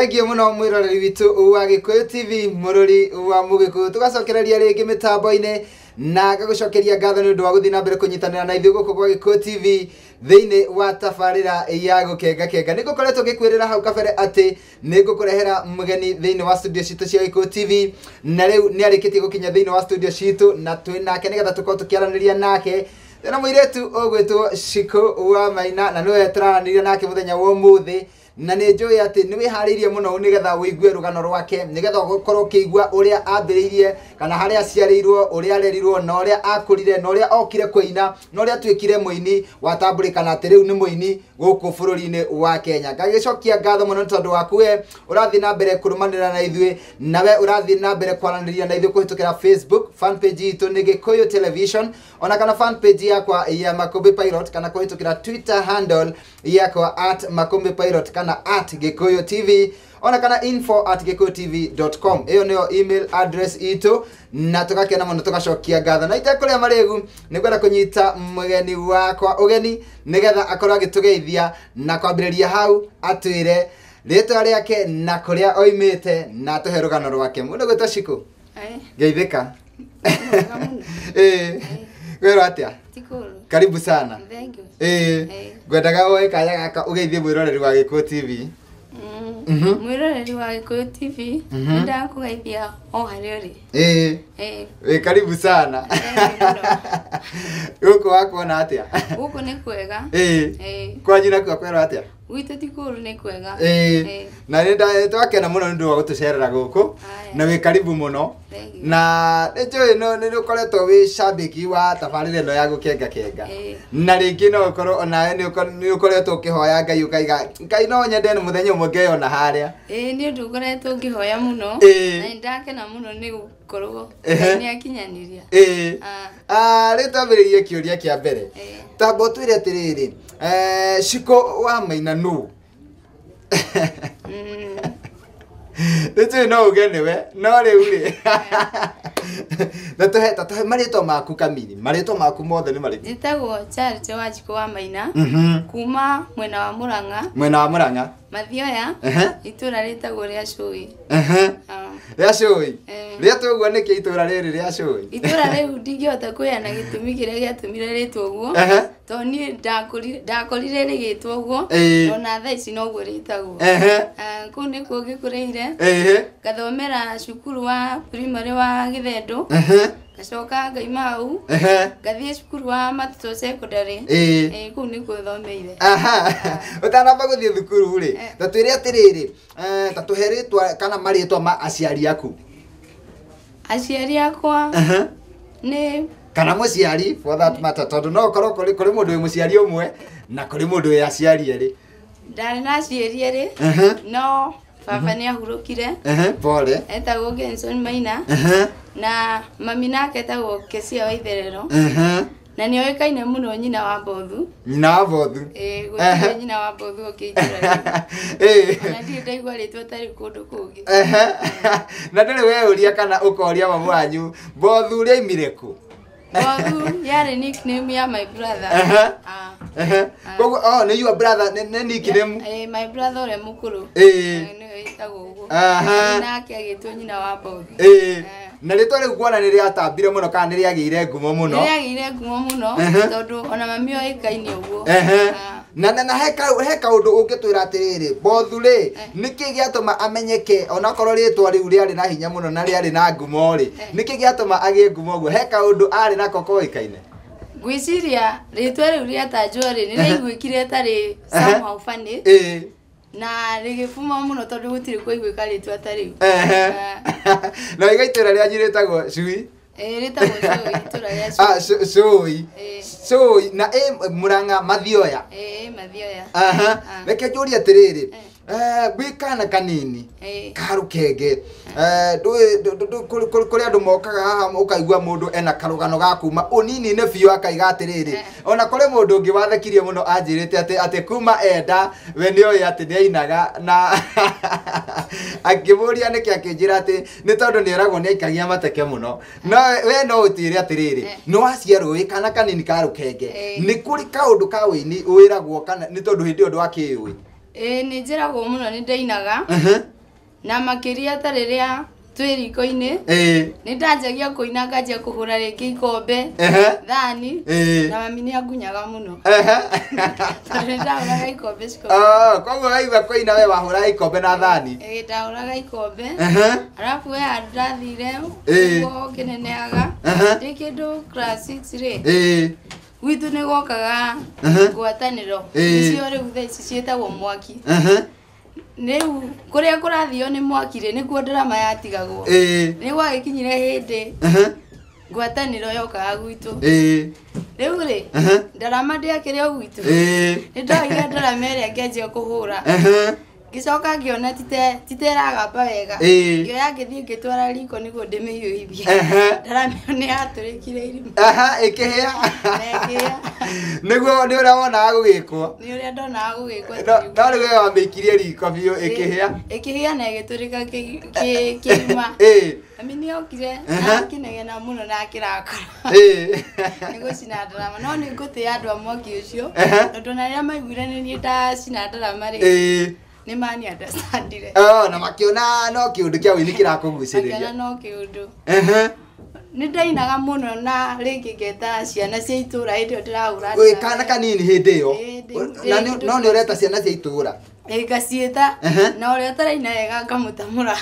Thank muno mwiroreri witu wa Gikuyu TV mururi wa Mugikuyu tugacokereria ringi mitambo-ini na gagucokeria ngatho ni undu wa guthii na mbere kunyitanira na ithuĩ guku kwa Gikuyu TV thiini wa tabarĩra ya gukenga nigukoretwo ngikwirira hau kabere ati nigukurehera mugeni thiini wa studio citu cia Gikuyu TV na riu ni arikitie gukinya thiini wa studio citu na twinake nigetha tukorwo tukiaraniria nake na muiretu ogwetwo Shiko wa Maina na niwe tũrananiria nake muthenya wa umuthi na nĩ njũĩ atĩ nĩ wĩharĩirie mũno nĩgetha wĩigue rũgano rwake nĩgetha ũkorwo ũkĩigua ũrĩa ambĩrĩirie kana harĩa aciarĩirwo ũrĩa arerirwo na ũrĩa akũrire na ũrĩa okire kũina na ũrĩa atuĩkire mũini watambũrĩkana atĩ rĩu nĩ mũini gũkũ bũrũri-inĩ wa Kenya. Ngagĩcokia ngatho mũno tondũ waku we ũrathiĩ na mbere kũrũmanĩrĩra na ithuĩ nawe ũrathiĩ na mbere kwaranĩria na ithuĩ kũhĩtũkĩra Facebook fan page itũ nĩ Gikuyu Television ona kana fan page yakwa ya Makumbi Pilot kana kũhĩtũkĩra Twitter handle yakwa @makumbipilot kana @Gikuyu TV ona kana info@gikuyutv.com iyo niyo email address itu na tugakena muno tugacokia ngatho na itakuria maregu nigwenda kunyita mugeni wakwa ugeni nigetha akorwo agitugeithia na kwambĩrĩria hau atwire rĩtwa rĩake na kuria oimite na tuhe rũgano rwake mũno gwĩtwo Shiko geithĩka gwĩrwo atĩa karibu sana Thank you. ngwendaga woe kanya gaka ugeithie mwĩroreri wa Gikuyu TV Mwĩroreri wa Gikuyu TV ndakugeithia o harĩa ũrĩ karibu sana gũkũ wakuona atĩa gũkũ nĩ kwega kwanyu nakuo kwĩrwo atĩa gwitũ ti kũũru nĩ kwega na nĩ twakena mũno nĩ ũndũ wa gũtũcerera gũkũ na wĩ karibu mũno na nĩ njũĩ nĩ ũkoretwo wĩ cambĩki wa tabarĩra ĩno ya gũkenga na rĩngĩ no ũkorwo onawe nĩ ũkoretwo ũkĩhoya Ngai ũkaiga Ngai no nyende nĩ mũthenya ũmwe ngeyona harĩa nĩ ũndũ ngoretwo ngĩhoya mũno na nĩ ndakena mũno nĩ gũkorwo nĩ akinyanĩria rĩu twambĩrĩrie kĩũria kĩa mbere tamba ũtwĩre atĩrĩrĩ Shiko wa Maina nũ nĩtũĩ no uge nĩwe no rĩu rĩ na tũhe marĩtwa maku kamini marĩtwa maku mothe nĩ marĩkũ njĩtagwo Charity Wanjikũ wa Maina kuma mwena wa Mũrang'a Mathioya itũra rĩtagwo rĩa Cũĩ rĩa Cũĩ rĩa tũguo nĩkĩ itũra rĩrĩ rĩa Cũĩ itũra rĩu ndingĩhota kwĩana gĩtũmi kĩrĩa gĩatũmire rĩtwo ũguo tondũ niĩ ndakorire rĩgĩtwo ũguo ona thaa ici noguo rĩtagwo kũu nĩkuo ngĩkũrĩire ngathomera cukuru wa primary wa Gĩthendũ gacoka ngaima hau ngathiĩ cukuru wa Matuto secondary kũu nĩkuo thomeire ũtanamba gũthiĩ thukuru rĩ ta twĩre atĩrĩrĩ ta tũhe rĩtwa kana marĩtwa ma aciari aku aciari akwa nĩ kana mũciari for that matter tondũ no ũkorwo kũrĩ mũndũ wĩ mũciari ũmwe na kũrĩ mũndũ wĩ aciari erĩ ndarĩ na aciari erĩ no baba nĩ ahurũkire pole etagwo Genson Maina na mami nake etagwo Kecia Waitherero na nĩ oĩkaine mũno nyina wa Mbothu gũtirĩ nyina wa Mbothu ũkĩitũra na ndirĩ ndaigua rĩtwa tarĩ kũndũ kũngĩ na ndĩrĩ weũria kana ũkoria mamu wanyu Mbothu rĩaimire kũ Mbothu yarĩ nickname ya my brother koguo nĩ your brother nĩ nickname my brother ũrĩa mũkũrũ nĩwe wĩtagwo ũguo nake agĩtwo nyina wa Mbothu na rĩtwa rĩu kuona nĩ rĩatambire mũno kana nĩ rĩagĩire ngumo mũno tondũ ona mami oĩkaine ũguo na he kaũndũ ũngĩtwĩra atĩrĩrĩ Mbothu rĩ nĩkĩ gĩatũma amenyeke onakorwo rĩtwa rĩu rĩarĩ na hinya mũno na rĩarĩ na ngumo rĩ nĩkĩ gĩatũma agĩe ngumo ũguo he kaũndũ arĩ nako koĩkaine ngwĩciria rĩtwa rĩu rĩatanjwo rĩ nĩ rĩaiguĩkire tarĩ somehow funny na rĩgĩbuma mũno tondũ gũtirĩ kũiguĩka rĩtwa ta rĩu na itũra rĩanyu rĩtagwo Cui rĩtagwo Cũĩ itũra rĩa Cũĩ na Mũrang'a Mathioya Mathioya reke njũrie atĩrĩrĩ gwĩ kana kanini ka rũkenge kũrĩ andũ mokaga haha ũkaigua mũndũ ena karũgano ga kuma ũnini-inĩ biũ akaiga atĩrĩrĩ ona kũrĩ mũndũ ũngĩ wathekirie mũno anjĩrĩte atĩ kuma enda we nĩoĩ atĩ nĩainaga na akĩmũria nĩkĩ akĩnjĩra atĩ nĩ tondũ nĩeragwo nĩaikagia mateke mũno no we no ũtwĩre atĩrĩrĩ nĩwaciarwo wĩ kana kanini ka rũkenge nĩ kũrĩ kaũndũ ka wĩini wĩragwo kana nĩ tondũ hĩndĩ ĩyo ndwakĩũĩ nĩ njĩragwo mũno nĩ ndainaga na makĩria ta rĩrĩa twĩ riko-inĩ nĩ ndanjagia kũina nganjia kũhũra rĩngĩ ikombe thani na mami nĩ angunyaga mũno tondũ ndahũraga ikombe koguo waigua kũina we wahũraga ikombe na thani ndahũraga ikombe arabu we handũ ndathire ũguo kĩneneaga ndĩ kĩndũ class 6 rĩ gwitũ nĩ gwokaga ngwatanĩro icio rĩu thaa ici ciĩtagwo mwaki rĩu kũrĩa kũrathio nĩ mwaki rĩ nĩkuo ndarama yatigagwo nĩ gwagĩkinyire hĩndĩ ngwatanĩro yokaga gwitũ rĩu rĩ ndarama ndĩakĩrĩ o gwitũ nĩ ndoiga ndarama ĩrĩa ngĩanjia kũhũra ngĩcoka ngĩona titeragamba wega ngĩoya ngĩthiĩ ngĩtwara riko nĩguo ndĩmĩhiũhithie ndarama ĩyo nĩ yatũrĩkire irima ĩkĩhĩa nĩguo nĩ ũrĩa wonaga gũgĩkwo nĩ ũrĩa ndonaga gũgĩkwo no rĩu we wamĩikirie riko biũ ĩkĩhĩa na ĩgĩtũrĩka kĩrima mami nĩ okire na akĩnegena mũno na akĩrakara nĩ gũcina ndarama no nĩ ngũtĩĩa andũ a mwaki ũcio tondũ na rĩrĩa maiguire nĩ niĩ ndacina ndarama rĩ nĩ mani understandire na makĩona no kĩũndũ kĩa wĩini kĩrakũgucĩrĩria makĩona no kĩũndũ nĩ ndainaga mũno na rĩngĩ ngeta ciana cia itũũra hĩndĩ ĩyo ndĩrahũra kana kanini hĩndĩ ĩyo no nĩ ũreta ciana cia itũũra ngaciĩta na ũrĩa ũtaraina wega ngamũtamũra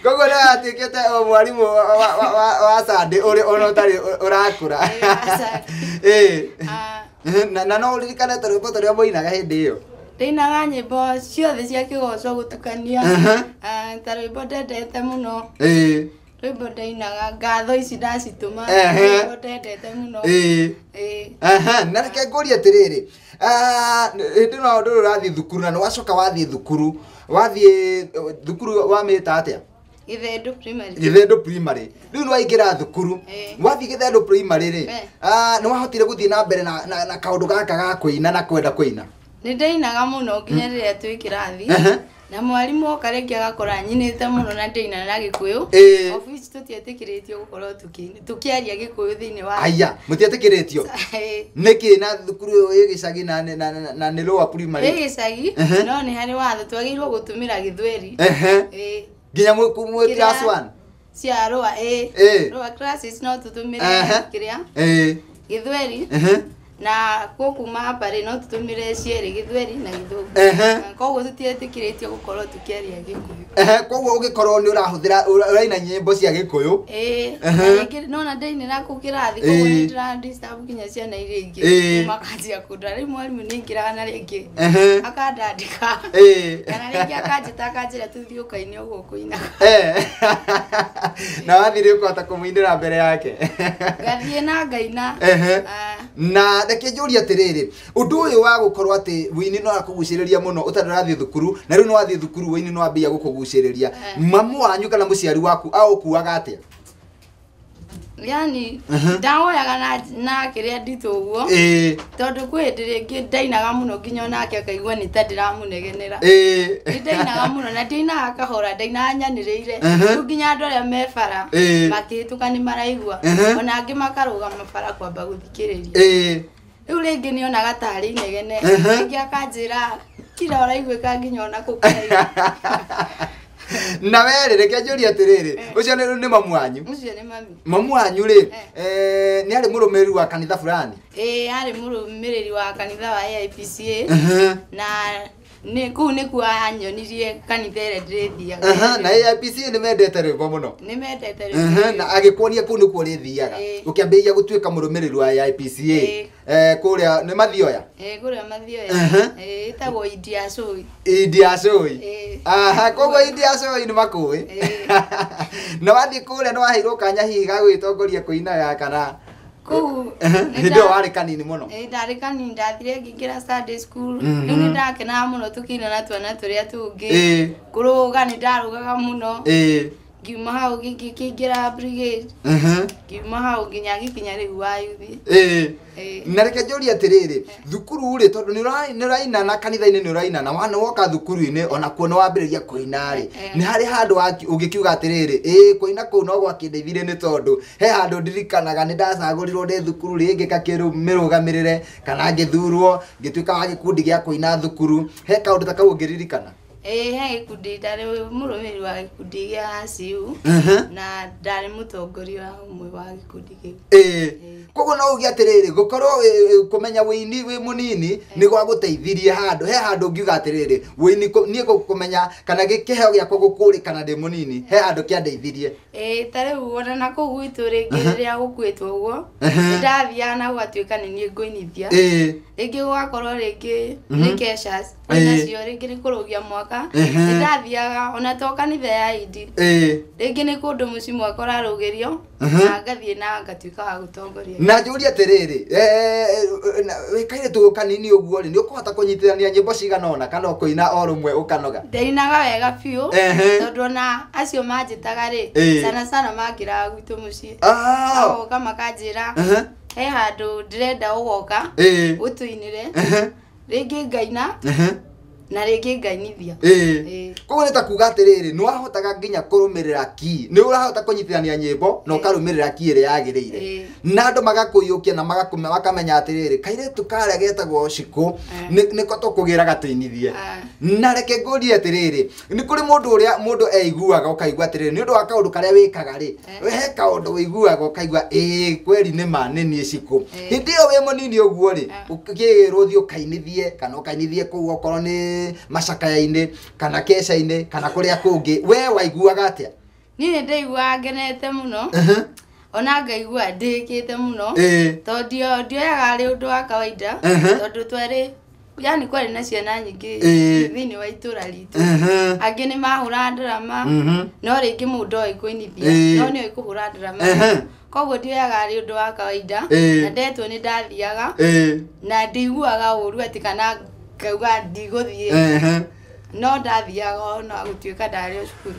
koguo nĩ watuĩkĩte mwarimũ wa Sunday ona ũtarĩ ũrakũra na no ũririkane tũrwĩmbo tũrĩa mũinaga hĩndĩ ĩyo ndainaga nyĩmbo ciothe cia kĩgoco gũtukania ta rwĩmbo ndendete mũno rwĩmbo ndainaga ngatho ici ndacitũma rwĩmbo ndendete mũno na reke ngũrie atĩrĩrĩ hĩndĩ no ndũrĩ ũrathiĩ thukuru na nĩ wacoka wathiĩ thukuru wathiĩ thukuru wamĩta atĩa Gĩthendũ primary rĩu nĩ waingĩra thukuru wathiĩ Gĩthendũ primary rĩ nĩ wahotire gũthiĩ na mbere na kaũndũ gaka ga kũina na kwenda kũina nĩ ndainaga mũno nginya rĩrĩa twĩ kĩrathi na mwarimũ oka rĩngĩ agakora nyinĩte mũno na ndaina na Gĩkũyũ ofici tũtietĩkĩrĩtio gũkorwo tũkĩaria Gĩkũyũ thĩinĩ wa aya mũtietĩkĩrĩtio nĩkĩ na thukuru ĩyo gĩcagi na nĩ lower primary gĩcagi no nĩ harĩ watho twagĩrĩirwo gũtũmĩra Gĩthweri nginya mwĩ class 1 cia lower classes no tũtũmĩre kĩrĩa Gĩthweri na kuma hapa rĩ no tũtũmĩre cierĩ Gĩthweri na Gĩthũngũ koguo tũtietĩkĩrĩtio gũkorwo tũkĩaria Gĩkũyũ koguo ũgĩkorwo nĩ ũrahũthĩra ũraina nyĩmbo cia Gĩkũyũ no na ndainĩra kũ kĩrathi koguo nĩ ndĩradisturb nginya ciana iria ingĩ makanjia kũndora rĩu mwarimũ nĩ aingĩraga na rĩngĩ akandandĩka kana rĩngĩ akanjĩta akanjĩra tũthiĩ ũkaine ũguo kũinaga na wathiĩ rĩ ũkahota kũmũinĩra mbere yake ngathiĩ na ngaina na reke njũrie atĩrĩrĩ ũndũ ũyũ wa gũkorwo atĩ wĩini no akũgucĩrĩria mũno ũtarĩ ũrathiĩ thukuru na rĩu no wathiĩ thukuru wĩini no wambia gũkũgucĩrĩria mamu wanyu kana mũciari waku aũkuaga atĩa yani ndawoyaga na kĩrĩa nditũ ũguo tondũ kwĩ hĩndĩ rĩngĩ ndainaga mũno nginya onake akaigua nĩ ta ndĩramũnegenera nĩ ndainaga mũno na ndainaga kahora ndainaga nyanĩrĩire rĩu nginya andũ arĩa me bara makĩhĩtũka nĩ maraigua ona angĩ makarũgama bara kwamba gũthikĩrĩria rĩu rĩngĩ nĩ onaga tarĩ inegene rĩngĩ akanjĩra kira ũraiguĩka nginya ona kũkũraiga na were reke njũrie atĩrĩrĩ ũcio nĩ mamu wanyu ũcio nĩ mami mamu wanyu rĩ nĩ arĩ mũrũmĩrĩri wa kanitha fulani arĩ mũrũmĩrĩri wa kanitha wa AIPCA na kũu nĩkuo anyonirie kanitha ĩrĩa ndĩrĩthiaga na AIPCA nĩ mendete rwĩmbo mũno nĩ mendete rwĩmbo na agĩkuonia kũu nĩkuo rĩthiaga ũkĩambĩrĩria gũtuĩka mũrũmĩrĩri wa AIPCA kũrĩa nĩ Mathioya kũrĩa Mathioya ĩtagwo India Soy koguo India Soy nĩ makũĩ na wathiĩ kũrĩa nĩ waheirwo kanya hihi ga gwĩtongoria kũinaga kana kũu hĩndĩ ĩyo warĩ kanini mũno ndarĩ kanini ndathire ngĩingĩra Sunday school rĩu nĩ ndakenaga mũno tũkĩina na twana tũrĩa tũngĩ kũrũga nĩ ndarũgaga mũno Ngiuma hau ngĩingĩra brigade. Ngiuma hau nginya gĩkinya rĩu wa yuthi. Na reke njũrie atĩrĩrĩ, thukuru rĩ tondũ nĩ ũrainana kanitha-inĩ nĩ ũrainana wana woka thukuru-inĩ ona kuo nĩ wambĩrĩria kũina rĩ nĩ harĩ handũ ũngĩkiuga atĩrĩrĩ kũina kũu no gwakĩndeithire nĩ tondũ he handũ ndirikanaga nĩ ndacagũrirwo ndĩ thukuru rĩngĩ ngakĩrũgamĩrĩre kana ngĩthurwo ngĩtuĩka wa gĩkundi gĩa kũina thukuru he kaũndũ ta kau ũngĩririkana? He gĩkundi ndarĩ mũrũmĩrĩri wa gĩkundi gĩa ACU na ndarĩ mũtongoria ũmwe wa gĩkundi kĩu. Koguo no uge atĩrĩrĩ gũkorwo kũmenya wĩini wĩ mũnini nĩ gwa gũteithirie handũ he handũ ngiuga atĩrĩrĩ wĩini niĩ kũmenya kana gĩkĩheo gĩakwa gũkũrĩkana ndĩ mũnini he handũ kĩandeithirie. Ta rĩu ona na kũu gwitũ rĩngĩ rĩrĩa gũkuĩtwo ũguo nĩndathiaga na gũgatuĩka nĩ niĩ ngũinithia rĩngĩ gũgakorwo rĩngĩ nĩ Keshas nacio rĩngĩ nĩ kũrũgia mwaka nĩndathiaga ona to kanitha ya Idi rĩngĩ nĩ kũndũ mũciĩ mwaka ũrarũgĩrio na ngathiĩ na ngatuĩka wa gũtongoria. Na njũria atĩrĩrĩ wĩkaire tũ kanini ũguo rĩ nĩ ũkũhota kũnyitithania nyĩmbo cigana ũna kana kũina o rũmwe ũkanoga? Ndainaga wega biũ tondũ ona acio manjĩtaga rĩ sana mangĩraga gwitũ mũciĩ agoka makanjĩra he handũ ndĩrenda ũgoka ũtũinĩre rĩngĩ ngaina na rĩngĩ ngainithia. Koguo nĩ ta kuga atĩrĩrĩ nĩ wahotaga nginya kũrũmĩrĩra ki nĩ ũrahota kũnyitithania nyĩmbo na ũkarũmĩrĩra ki ĩrĩa yagĩrĩire na andũ magakũiyũkia na makamenya atĩrĩrĩ kairĩtu karĩa getagwo Cikũ nĩko tũkũgĩra gatũinithie. Na reke ngũrie atĩrĩrĩ nĩ kũrĩ mũndũ ũrĩa mũndũ eiguaga ũkaigua atĩrĩrĩ nĩ ũndũ wa kaũndũ karĩa wĩkaga rĩ he kaũndũ wĩiguaga ũkaigua kweri nĩ ma nĩ niĩ Cikũ hĩndĩ ĩyo wĩ mũnini ũguo rĩ ũkĩrwo ũthiĩ ũkainithie kana ũkainithie kũu okorwo nĩ macakaya-inĩ kana Kesha-inĩ kana kũrĩa kũngĩ we waiguaga atĩa? Niĩ nĩ ndaiguaga ngenete mũno ona ngaigua ndĩkĩte mũno tondũ ndioyaga arĩ ũndũ wa kawaida tondũ twarĩ yani kwarĩ na ciana nyingĩ thĩinĩ wa itũra ritũ angĩ nĩ mahũra ndarama no rĩngĩ mũndũ oĩ kũinithia no nĩ oĩ kũhũra ndarama koguo ndioyaga arĩ ũndũ wa kawaida na ndetwo nĩ ndathiaga na ndiguaga ũru atĩ kana ngauga ndigũthiĩ no ndathiaga ona gũtuĩka ndarĩ o cukuru.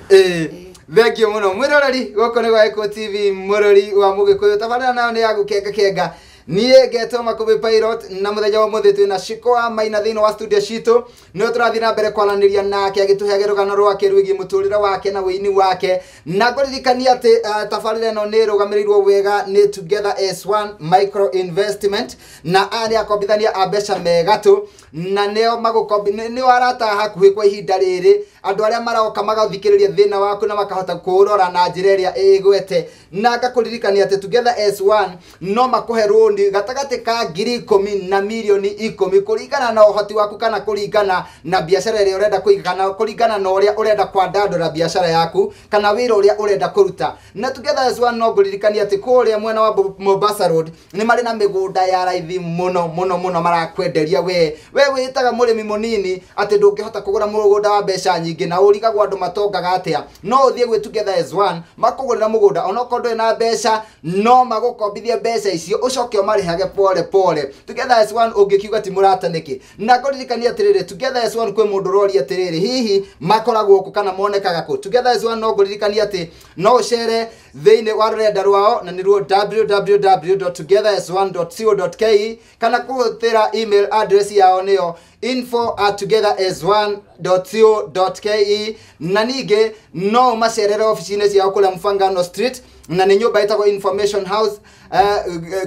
Thengiũ mũno mwĩroreri gũkũ nĩ gwa Eco TV mũrori wa Mũgĩkũyũ tabarĩra nayo nĩ ya gũkenga niĩ ngetwo Makũmbĩ Pilot na mũthenya wa mũthĩ twĩna Cikũ wa Maina thĩinĩ wa studio citũ nĩwe tũrathiĩ na mbere kwaranĩria nake agĩtũheaga rũgano rwake rwĩgiĩ mũtũrĩre wake na wĩini wake na ngũririkania atĩ tabarĩra ĩno nĩ ĩrũgamĩrĩirwo wega nĩ Together as One Micro Investment na arĩa akombithania a mbeca megatũ na nĩo arata hakuhĩ kwa ihinda rĩrĩ andũ arĩa maroka magathikĩrĩria thĩna waku na makahota kũrora na njĩra ĩrĩa ĩgwete na ngakũririkania atĩ Together as One no makũhe rũni gatagatĩ ka 10,000 na mirioni 10 kũringana na ũhoti waku kana kũringana na biacara ĩrĩa ũrenda kũiga kana kũringana na ũrĩa ũrenda kwandandũra biacara yaku kana wĩra ũrĩa ũrenda kũruta. Na Together as One no ngũririkania atĩ kũrĩa mwena wa Mombasa Road nĩ marĩ na mĩgũnda ya raithi mũno marakwenderia we wĩtaga mũrĩmi mũnini atĩ ndũngĩhota kũgũra mũgũnda wa mbeca nyingĩ na ũrigagwo andũ matongaga atĩa no ũthiĩ gwĩ Together as One makũgũrĩra mũgũnda ona okorwo ndũrĩ na mbeca no magũkombithia mbeca icio ũcoke marĩhage pole. Together as One ũngĩkiuga ti mũrata nĩkĩ na ngũririkania atĩrĩrĩ Together as One kwĩ mũndũ ũroria atĩrĩrĩ hihi makoragwo kũ kana monekaga kũ. Together as One no ngũririkania atĩ no ũcere thĩinĩ wa rũrenda rwao na nĩruo www.togetheras1.co.ke kana kũhũthĩra email address yao nĩyo info@togetheras1.co.ke na ningĩ no macerere ofici-inĩ ciao kũrĩa Mfangano Street na nĩ nyũmba ĩtagwo Information House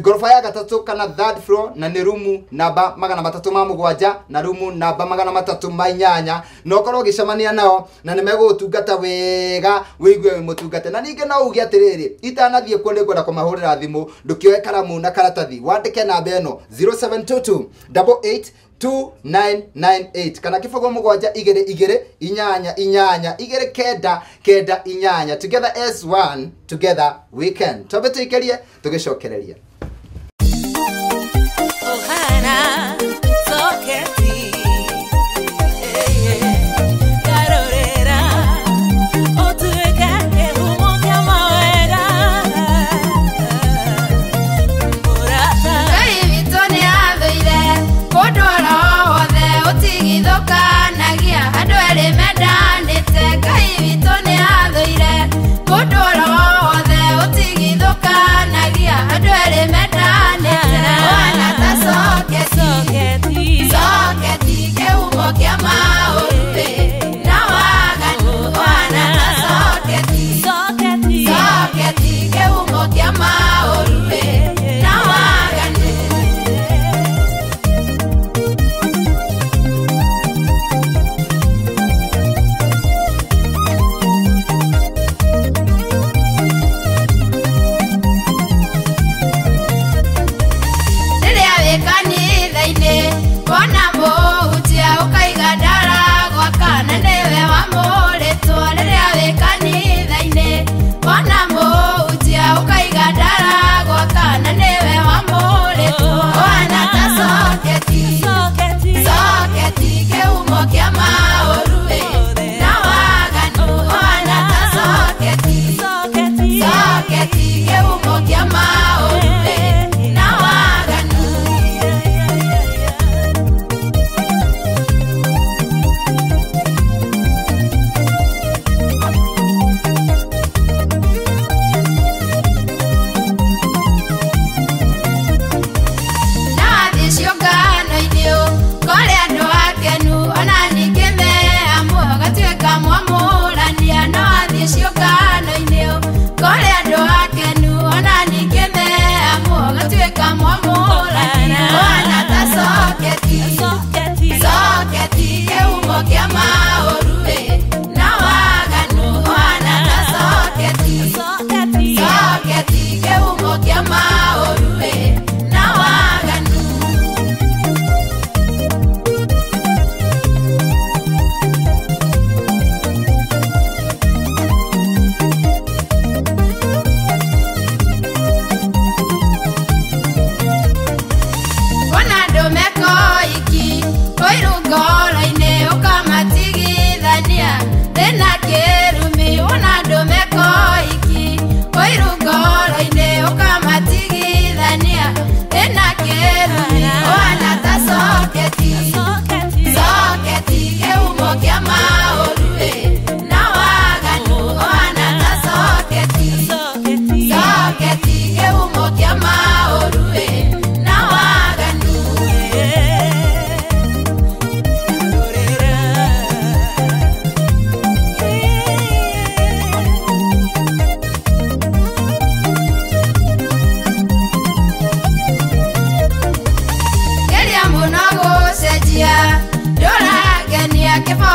gorofa ya gatatũ kana third floor na nĩ rumu namba 307 na rumu namba 308 na ũkorwo ũgĩcemania nao na nĩ megũgũtungata wega wĩigue wĩ mũtungate. Na ningĩ no uge atĩrĩrĩ itanathiĩ kuo nĩ ngwenda kũmahũrĩra thimũ ndũkĩoe karamu na karatathi wandĩke namba ĩno 0722882998 kana kĩbũgũ 722882998. Together as One, together we can. Tũbe tũikerie tũgĩcokereria. Ohana soketi karorera otueka kehumo kamawega murata Kai vitone athoire kodora othe utigithoka nagia andũ erĩ mendanĩte Kai vitone athoire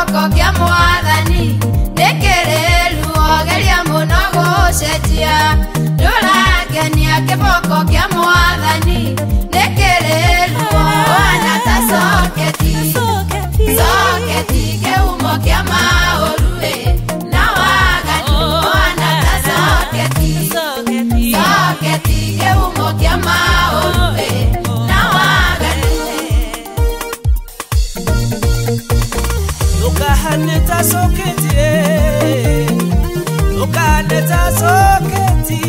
kiboko kia mwathani nikiriru ogeria muno gucenjia nduragenia kiboko kia mwathani nikiriru ona ta soketi soketi keumo kia maurue na wagani ona ta soketi soketi keumo kia maurue na wagani Lokahaneta soketi Lokahaneta soketi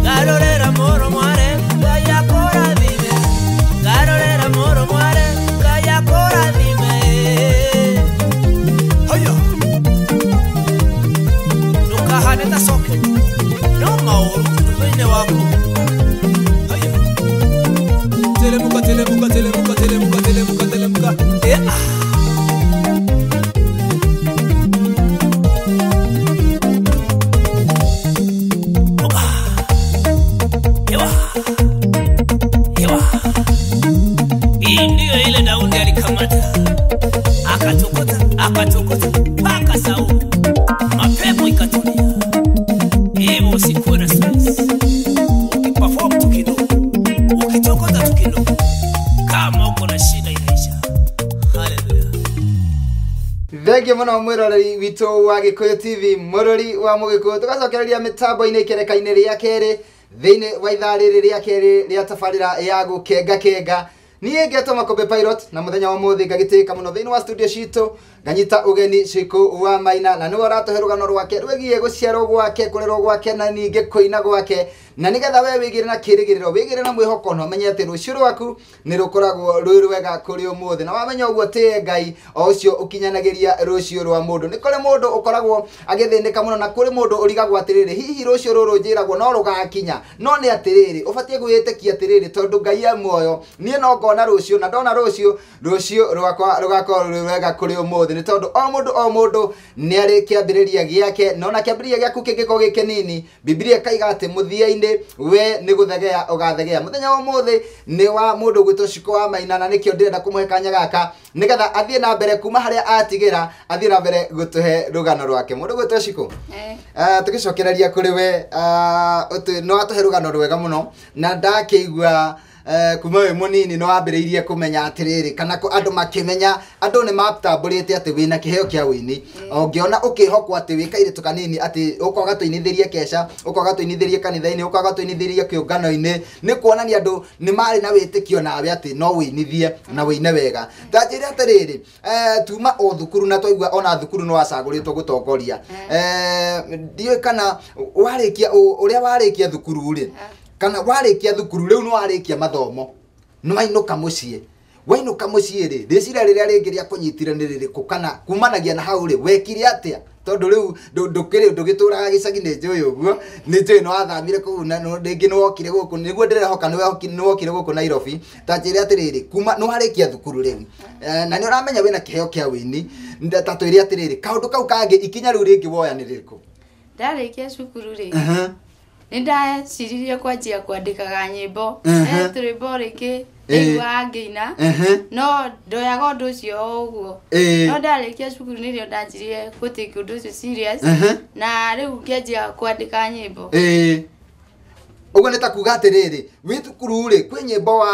Garorera moro mware Gaya kora dime Garorera moro mware Gaya kora dime Hoyo Lokahaneta soketi No maoro Vine wako Hoyo Telemuka telemuka telemuka telemuka telemuka telemuka Ndio ile Daudi alikamata akatokota paka sau mapepo ikatulia. Hivyo usikuwe na stress, ukiperform tu kidogo, ukitokota tu kidogo, kama uko na shida inaisha. Haleluya. Thenge muno mwiroreri witu wa Gikuyu TV murori wa Mugikuyu tugacokereria mitambo-ini ikereka-ini ria keri thiini wa ithaa riri ria keri ria tabarira ya gukenga nie ngeto Makombe Pilot na muthenya wa muthi ngagitika muno thiini wa studio citu nganyita ugeni Ciku wa Maina na niwe ratuhe rugano rwake rwegie guciarwo gwake kurerwo gwake na ninge kuina gwake na nigetha we wigire na kirigiriro wigire na mwihoko no menye ati rucio rwaku ni rukoragwo rwi rwega kuri umuthi na wamenya uguo tie Ngai o ucio ukinyanagiria rucio rwa mundu ni kuri mundu ukoragwo agithinika muno na kuri mundu urigagwo atiriri hihi rucio ruru njiragwo no rugakinya no ni atiriri ubatie gwitekia atiriri tondu Ngai ya muoyo nie no ngona rucio na ndona rucio rwakwa rugakorwo rwi rwega kuri umuthi ni tondu o mundu ni ari kiambiriria giake no na kiambiriria giaku kingiko gikinini Biblia kaiga ati muthia-ini we ni guthegea ugathegea muthenya wa muthi ni wa mundu gwitwo Ciku wa Maina na nikio ndirenda kumuhe kanya gaka nigetha athie na mbere kuma haria atigira athie na mbere gutuhe rugano rwake mundu gwitwo Ciku tugicokereria kuri we no atuhe rugano rwega muno na ndakiigua kuma we munini no ambiriirie kumenya atiriri kana andu makimenya andu ni matamburite ati wina kiheo kia wini ongiona ukihokwo ati wikaire tukanini ati ukoga tuinithirie kesha ukoga tuinithirie kanitha-ini ukoga tuinithirie kiungano-ini ni kuonania andu ni mari na witikio nawe ati no winithie na wine wega tanjiri atiriri tuma o thukuru na twaigua ona thukuru no wacaguritwo gutongoria ndiwe kana warikia uria warikia thukuru ri kana warikia thukuru riu no warikia mathomo no ainuka mucie wainuka mucie ri ricira riria ringiria kunyitira ni ririku kana kumanagia na hau ri wekire atia tondu riu ndugituraga gicagi-ini njui uguo ni njui no athamire kuu na ringi no wokire guku niguo ndirehoka ni wokire guku Nairobi tanjiri atiriri kuma no warikia thukuru riu na ni uramenya wina kiheo kia wini ndatatu atiriri kaundu kau kangi ikinya riu ringi woya ni ririku ndarikia cukuru ri Nenda ciririe kwanjia kwandikaga nyimbo rwimbo ringi igua ngiina no ndoyaga undu ucio uguo no ndarikia cukuru nirio ndanjirie gutake undu ucio serious na riu ngianjia kwandika nyimbo uguo ni ta kuga atiriri wi thukuru ri kwi nyimbo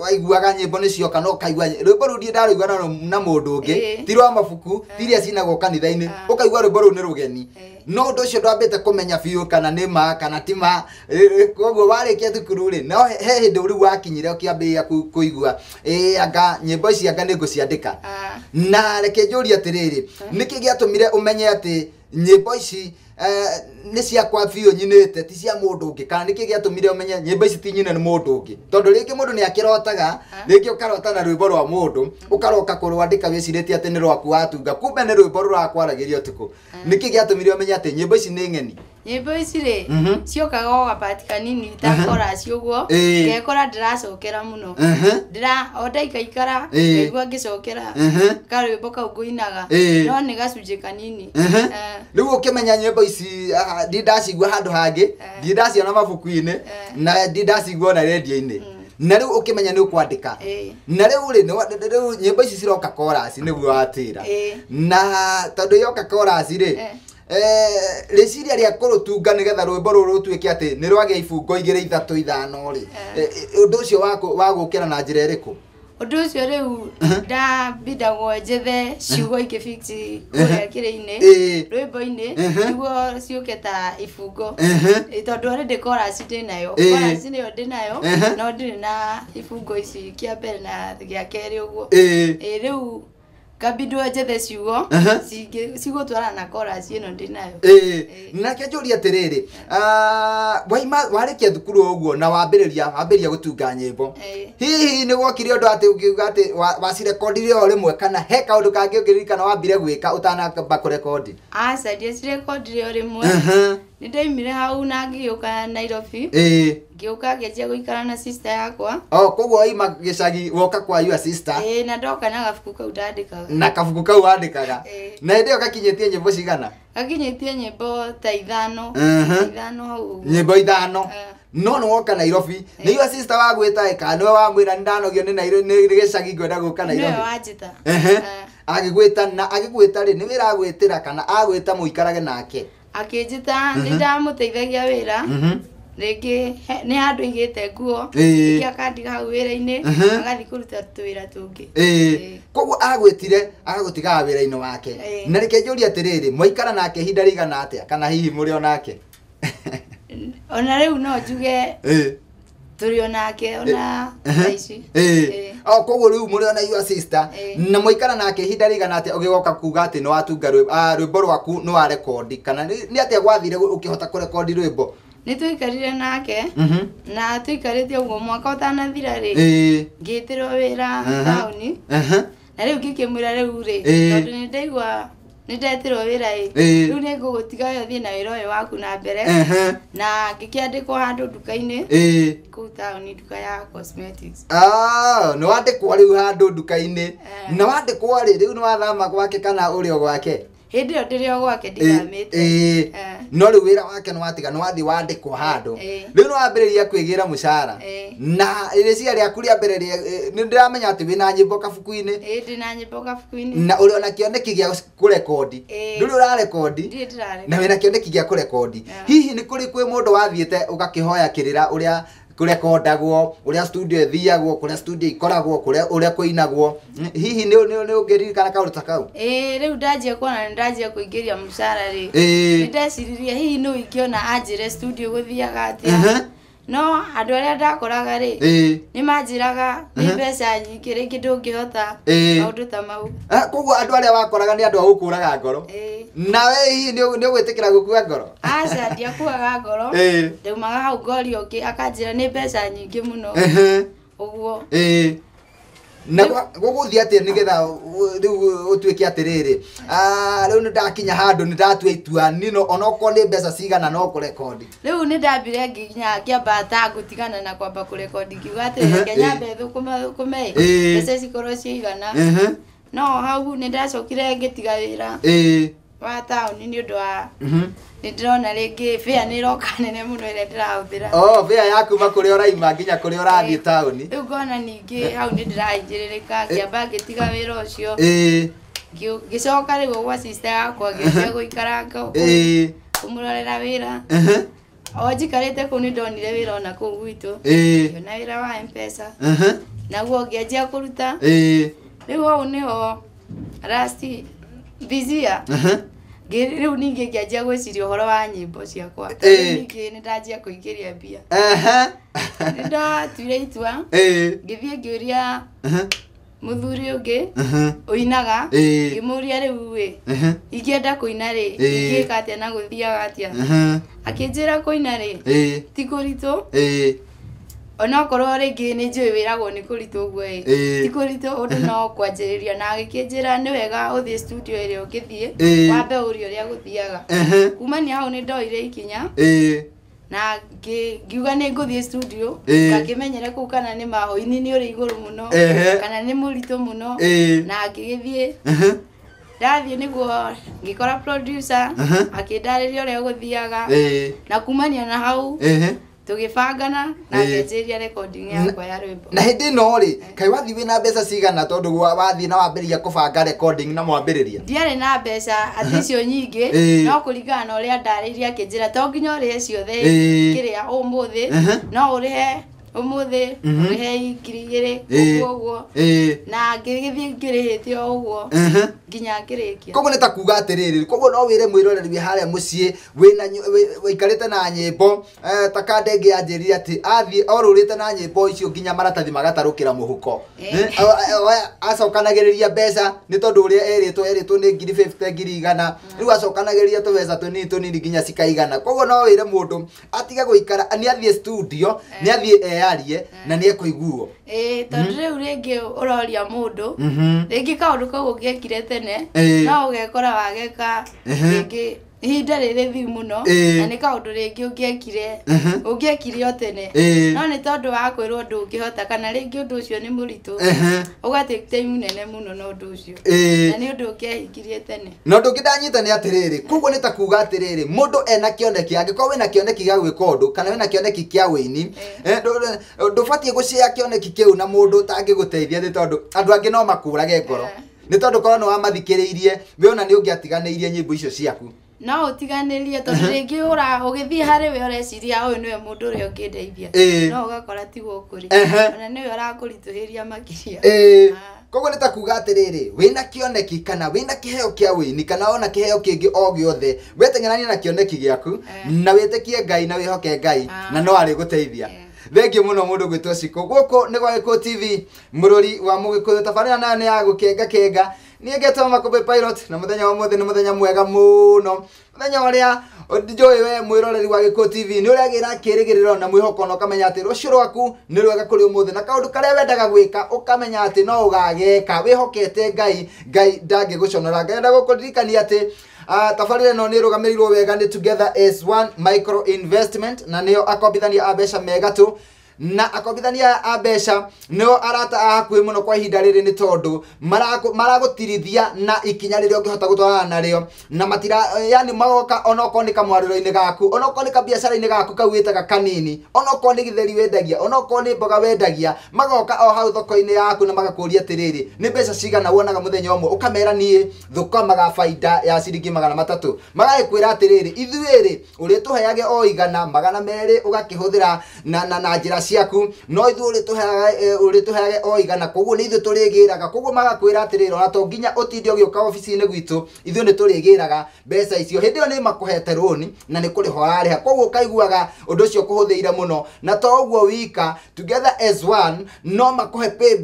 waiguaga nyimbo nicio kana ukaigua rwimbo ru ndarigua na mundu ungi ti rwa mabuku ti iria cinagwo kanitha-ini ukaigua rwimbo ru ni rugeni no undu ucio ndwambite kumenya biu kana ni ma kana ti ma koguo warikia thukuru ri no he hindi uri wakinyire ukiambiria kuigua anga nyimbo ici anga ni nguciandika na reke njurie atiriri niki giatumire umenye ati nyimbo ici ni cia kwa biu nyinite ti cia mundu ungi kana niki giatumire umenye nyimbo ici ti nyine ni mundu ungi tondu ringi mundu ni akirotaga ringi ukarota na rwimbo rwa mundu ukaroka kurwandika wiciritie ati ni rwaku watunga kumbe ni rwimbo rurakwaragiria utuku niki giatumire umenye ati nyimbo ici ni ng'eni nyimbo ici ri ciokaga o gapati kanini takora ciuguo ngekora ndiracokera muno ndira ondaikaikara ngaigua ngicokera karwimbo kau nguinaga no ni gacunji kanini riu ukimenya nyimbo ici ndindacigua handu hangi ndindaciona mabuku-ini na ndindacigua na radio-ini na riu ukimenya ni ukwandika na riu ri nyimbo ici ciroka chorus niguo atira na tondu yoka chorus ri reciria ria kurutunga nigetha rwimbo ruru tuike ati ni rwagia ibungo 2 3 5 ri undu ucio wa gukira na njira iriku undu ucio riu ndabindagwo njethe ciugo ikifixi kuria kiri-ini rwimbo-ini niguo ciuke ta ibungo tondu already chorus ndinayo chorus niyo ndinayo no ndiri na ibungo ici kia mbere na gia keri uguo riu kabindwo njethe ciugo cigutwara na chorus ino ndinayo nake njuria atiriri warikia thukuru uguo na wambiriria gutunga nyimbo hihi ni gwokire undu ati ukiuga ati wacirekondire o rimwe kana he kaundu kangi ungiririkana wambire gwika utanamba kurekondi aca ndiacirekondire o rimwe ni ndaimire hau na ngiuka Nairobi ngiuka ngianjia guikara na sister yakwa koguo waima gicagi woka kwa your sister na ndoka na gabuku kau ndandikaga na kabuku kau wandikaga na ndio gakinyetie nyimbo cigana gakinyetie nyimbo ta 5 hau nyimbo 5 no woka Nairobi ni your sister wagwita eka niwe wamwira ndanogio ni Nairobi ni gicagi ngwenda guka Nairobi niwe wajita agigwita na agigwita ri ni wira gwitira kana agwita muikarage nake akinjita ndamuteithagia wira rĩngĩ nĩ handũ igĩte nguo ikia kandiga hau wĩra-inĩ agathi kũruta tũwĩra tũngĩ koguo agwĩtire agagũtigaga wĩra-inĩ wake na reke njũrie atĩrĩrĩ mwaikara nake ihinda rĩigana atĩa kana hihi mũrĩ onake ona rĩu no njuge tũrĩ onake ona ici koguo rĩu mũrĩ ona your sister na mwaikara nake ihinda rĩigana atĩa ũgĩgoka kuga atĩ nĩ watunga rwĩmbo rwaku nĩ wa rekondi kana nĩ atĩa gwathire ũkĩhota kũrekondi rwĩmbo ni tuikarire nake na tuikarite uguo mwaka utanathira ri ngitirwo wira tauni na riu ngikimwira riu ri tondu ni ndaigua ni ndetirwo wira riu ni ngugutiga yo thii na wira uyu waku na mbere na ngikiandikwo handu nduka-ini kuu tauni nduka ya cosmetics ni wandikwo riu handu nduka-ini na wandikwo ri riu ni wathama gwake kana urio gwake hindi yo ndirio gwake ndigamite no riu wira wake no watiga no wathi wandikwo handu riu no wambiriria kwigira mucara na rĩcia rĩaku rĩa mbere ni ndiramenya ati wina nyimbo kabuku-ini ndina nyimbo kabuku-ini na uri ona kioneki gia kurekondi nduri urarekondi na wina kioneki gia kurekondi hihi ni kuri kwi mundu wathiete ugakihoya kirira uria kurekondagwo uria studio ethiagwo kuria studio ikoragwo uria kuinagwo hihi ni ungiririkana kaundu ta kau riu ndanjia kuona ndanjia kuingiria mucara ri ndeciririe hihi no ingiona anjire studio guthiaga atia no andu aria ndakoraga ri ni manjiraga ni mbeca nyingi ringi ndungihota maundu ta mau koguo andu aria wakoraga ni andu agukuraga ngoro na we hihi ni ugwitikira gukua ngoro aca ndiakuaga ngoro ndaumaga hau ngori ungi akanjira ni mbeca nyingi muno uguo na guguthia atia nigetha riu utuike atiriri riu ni ndakinya handu ni ndatua itua nino onoko ni mbeca cigana no kurekondi riu ni ndambire nginya kiambata gutigana na kwamba kurekondi kiuga atiri Kenya bethu kume mbeca cikorwo cigana no hau ni ndacokire ngitiga wira wa tauni ni undu wa ni ndirona ringi fare ni roka nene muno ire ndirahuthira fare yaku ma kuria uraima nginya kuria urathie tauni riu ngona ningi hau ni ndirainjiririka kiamba ngitiga wira ucio ngicoka riu gwa sister yakwa ngiambia guikaranga kumurorera wira onjikarite kuu ni ndonire wira ona kuu gwitu ngiona wira wa M-Pesa naguo ngianjia kuruta riu hau niho last bizia riu ningi ngianjia gwiciria uhoro wa nyimbo ciakwa ningi ni ndanjia kuingiria mbia ni ndatuire itua ngithie ngiuria muthuri ungi uinaga ngimuria riu wi ingienda kuina ri ingika atia na guthiaga atia akinjira kuina ri ti kuritu ona okorwo ringi ni njui wiragwo ni kuritu uguo ti kuritu undu no kwanjiriria na agikinjira ni wega uthie studio iria ukithie wambe urio uria guthiaga kumania hau ni ndoire ikinya na ngiuga ni nguthie studio ngakimenyere kuu kana ni mahoini ni uri iguru muno kana ni muritu muno na ngigithie ndathie niguo ngikora producer akindariria uria guthiaga na kumania na hau tugibangana na ngejeria recording yakwa ya rwimbo na hindi no ri kai wathi wina mbeca cigana tondu wathi na wambiriria kubanga recording na mwambiriria ndiare na mbeca aticio nyingi no kuringana na uria ndariria kinjira to nginya uri ciothe kiria umuthi no urihe umuthi urihe ikirigire uguo na ngirihithie uguo nginya ngirikia koguo ni ta kuga atiriri koguo no wire mwiroreri haria mucii wina wikarite na nyimbo ta kandenge anjirire ati athi orurite na nyimbo icio nginya maratathi magatarukira muhuko acokanagiriria mbeca ni tondu uria eritwo ni 50,000 riu acokanagiriria tubeca tunini nginya cikaigana koguo no wire mundu atiga guikara ni athie studio ni athie arie na ni ekuiguo tondu riu ringi uroria mundu ringi kaundu kau ngekire tene no ugekora wageka ringi ihinda riri thiu muno na ni kaundu ringi ungiekire o tene no ni tondu wa kwirwo ndungihota kana ringi undu ucio ni muritu ugate time nene muno no undu ucio na ni undu ungiahingirie tene no ndungidanyita ni atiriri koguo ni ta kuga atiriri mundu ena kioneki angiko wina kioneki gia gwika undu kana wina kioneki kia wini ndubatie gucia kioneki kiu na mundu utangiguteithia ni tondu andu angi no makurage ngoro ni tondu korwo no amathikiriirie we ona ni ungiatiganeirie nyimbo icio ciaku no utiganirie tondu ringi ugithie hari we ureciria uyu niwe mundu uria ungindeithia no ugakora tiguo kuri ona niwe urakurituhiria makiria koguo ni ta kuga atiriri wina kioneki kana wina kiheo kia wini kana ona kiheo kingi o giothe wetengerania na kioneki giaku na witikie Ngai na wihoke Ngai na no ari guteithia thengi muno mundu gwitwo Ciko guku ni gwa Gikuyu TV murori wa Mugikuyu tabarira nane ya gukenga ni ngetwa Makombe Pilot na muthenya wa mothe ni muthenya mwega muno muthenya uria njoi we mwiroreri wa Gikuyu TV ni uria gira kirigiriro na mwihoko no kamenya ati rucio rwaku ni rwega kuri umuthe na kaundu karia wendaga gwika ukamenya ati no ugageka wihokete Ngai ndangi guconora Ngai ndagukuririkania ati tabarire no ni rugamirirwo wega ni Together as One Micro Investment na niyo akombithania abeca mega tu na akombithania abeca no arata akui muno kwa ihinda riri ni tondu maragutirithia na ikinya riri ungihota gutwarana nario na matira yani magoka onoko ni kamwariro-ini gaku onoko ni kabiacara-ini gaku kauitaga kanini onoko ni githeri wendagia onoko ni mboga wendagia magoka o hau thoko-ini yaku na magakuria atiriri ni mbeca cigana wonaga muthenya umwe ukamera nie thukamaga faida ya ciringi 300 magagikwira atiriri ithuiri uri tuheage o igana 200 ugakihuthira na njira ciaku no ithu uri tuheage o igana koguo ni ithu turigiraga koguo magakwira atiriri ona to nginya utinde ugiuka ofici-ini gwitu ithu ni turigiraga mbeca icio hindi yo ni makuhete roni na ni kuri horariha koguo kaiguaga undu ucio kuhuthiire muno na to uguo wika Together as One no makuhe pay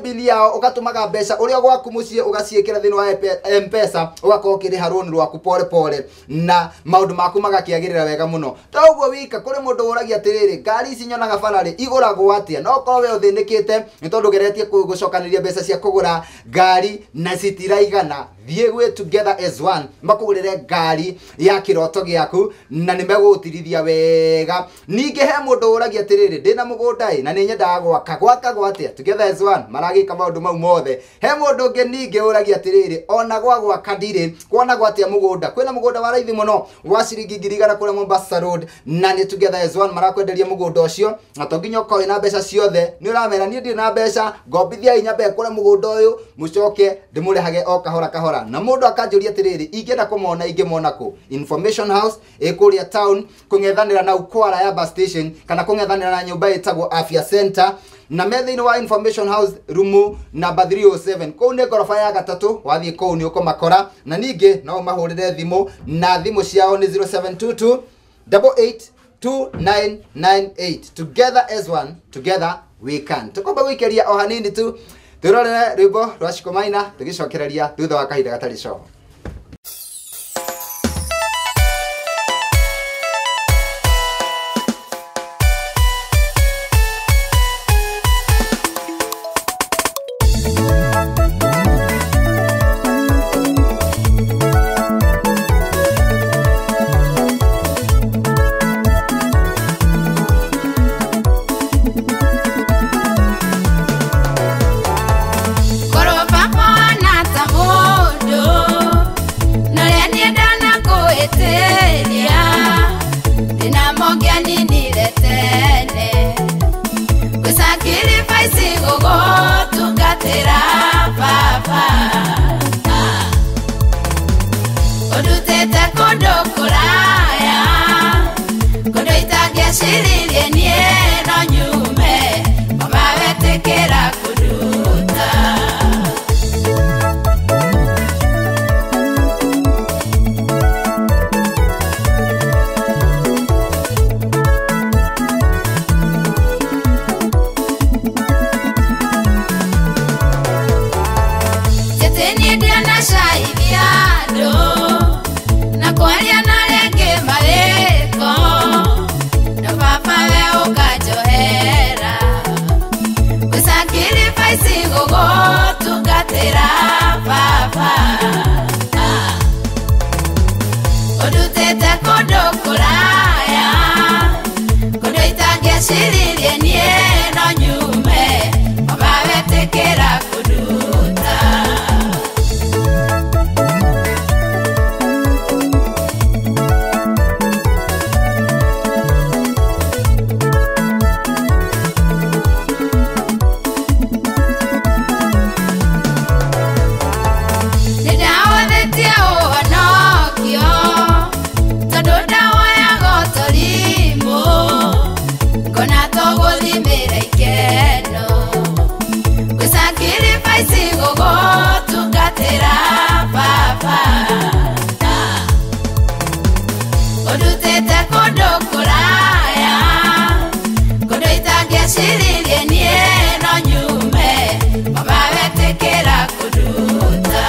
bill yao ugatumaga mbeca uria gwaku mucie ugaciikira thini wa M-Pesa ugakorwo kiriha roni rwaku pole na maundu maku magakiagirira wega muno to uguo wika kuri mundu uragia atiriri ngari ici nyonaga barari iguragwo atia no korwo we uthinikite ni tondu geretie gucokaniria mbeca cia kugura ngari na citiraigana thie gwe Together as One makugurire ngari ya kiroto giaku na ni megutirithia wega ninge he mundu uragia atiriri ndina mugunda na ni nyendaga gwaka gwatia Together as One maragika maundu mau mothe he mundu ungi ninge uragia atiriri ona gwaka ndire kuona gwatia mugunda kwina mugunda wa raithi muno wa ciringi 1,000 kule Mombasa Road na ni Together as One marakwenderia mugunda ucio na to nginya ukoe na mbeca ciothe ni uramera ni ndi na mbeca ngombithia inyambe kule mugunda uyu mucoke ndimurehage o kahora na mundu akanjuria atiriri ingenda kumona ingimona ku Information House ikuria town kungethanira na Ukwara ya bus station kana kungethanira na nyumba itagwo Afya Center na methini wa Information House rumu number 307 kou ni gorofa ya gatatu wathie kou ni ukumakora na ninge no mahurire thimu na thimu ciao ni 0722 882998 Together as One together we can tukomba gwikeria o hanini tu turorere rwimbo rwa Ciko Maina tugicokereria thutha wa kahinda gatari coho. Koro papa na tabodo ngeciria nie no nyume mama wetekera kuruta Teteni diana shaidiado na kwaria na renge mareko na papa leo kajohera kusakiri paisi gogo tugatera papa odutete kondo kuraya kondo itangia shiririe nie no nyume mama wetekera kuduta odutete kondo kuraya kondo itangia shiririe nie no nyume mama wetekera kuduta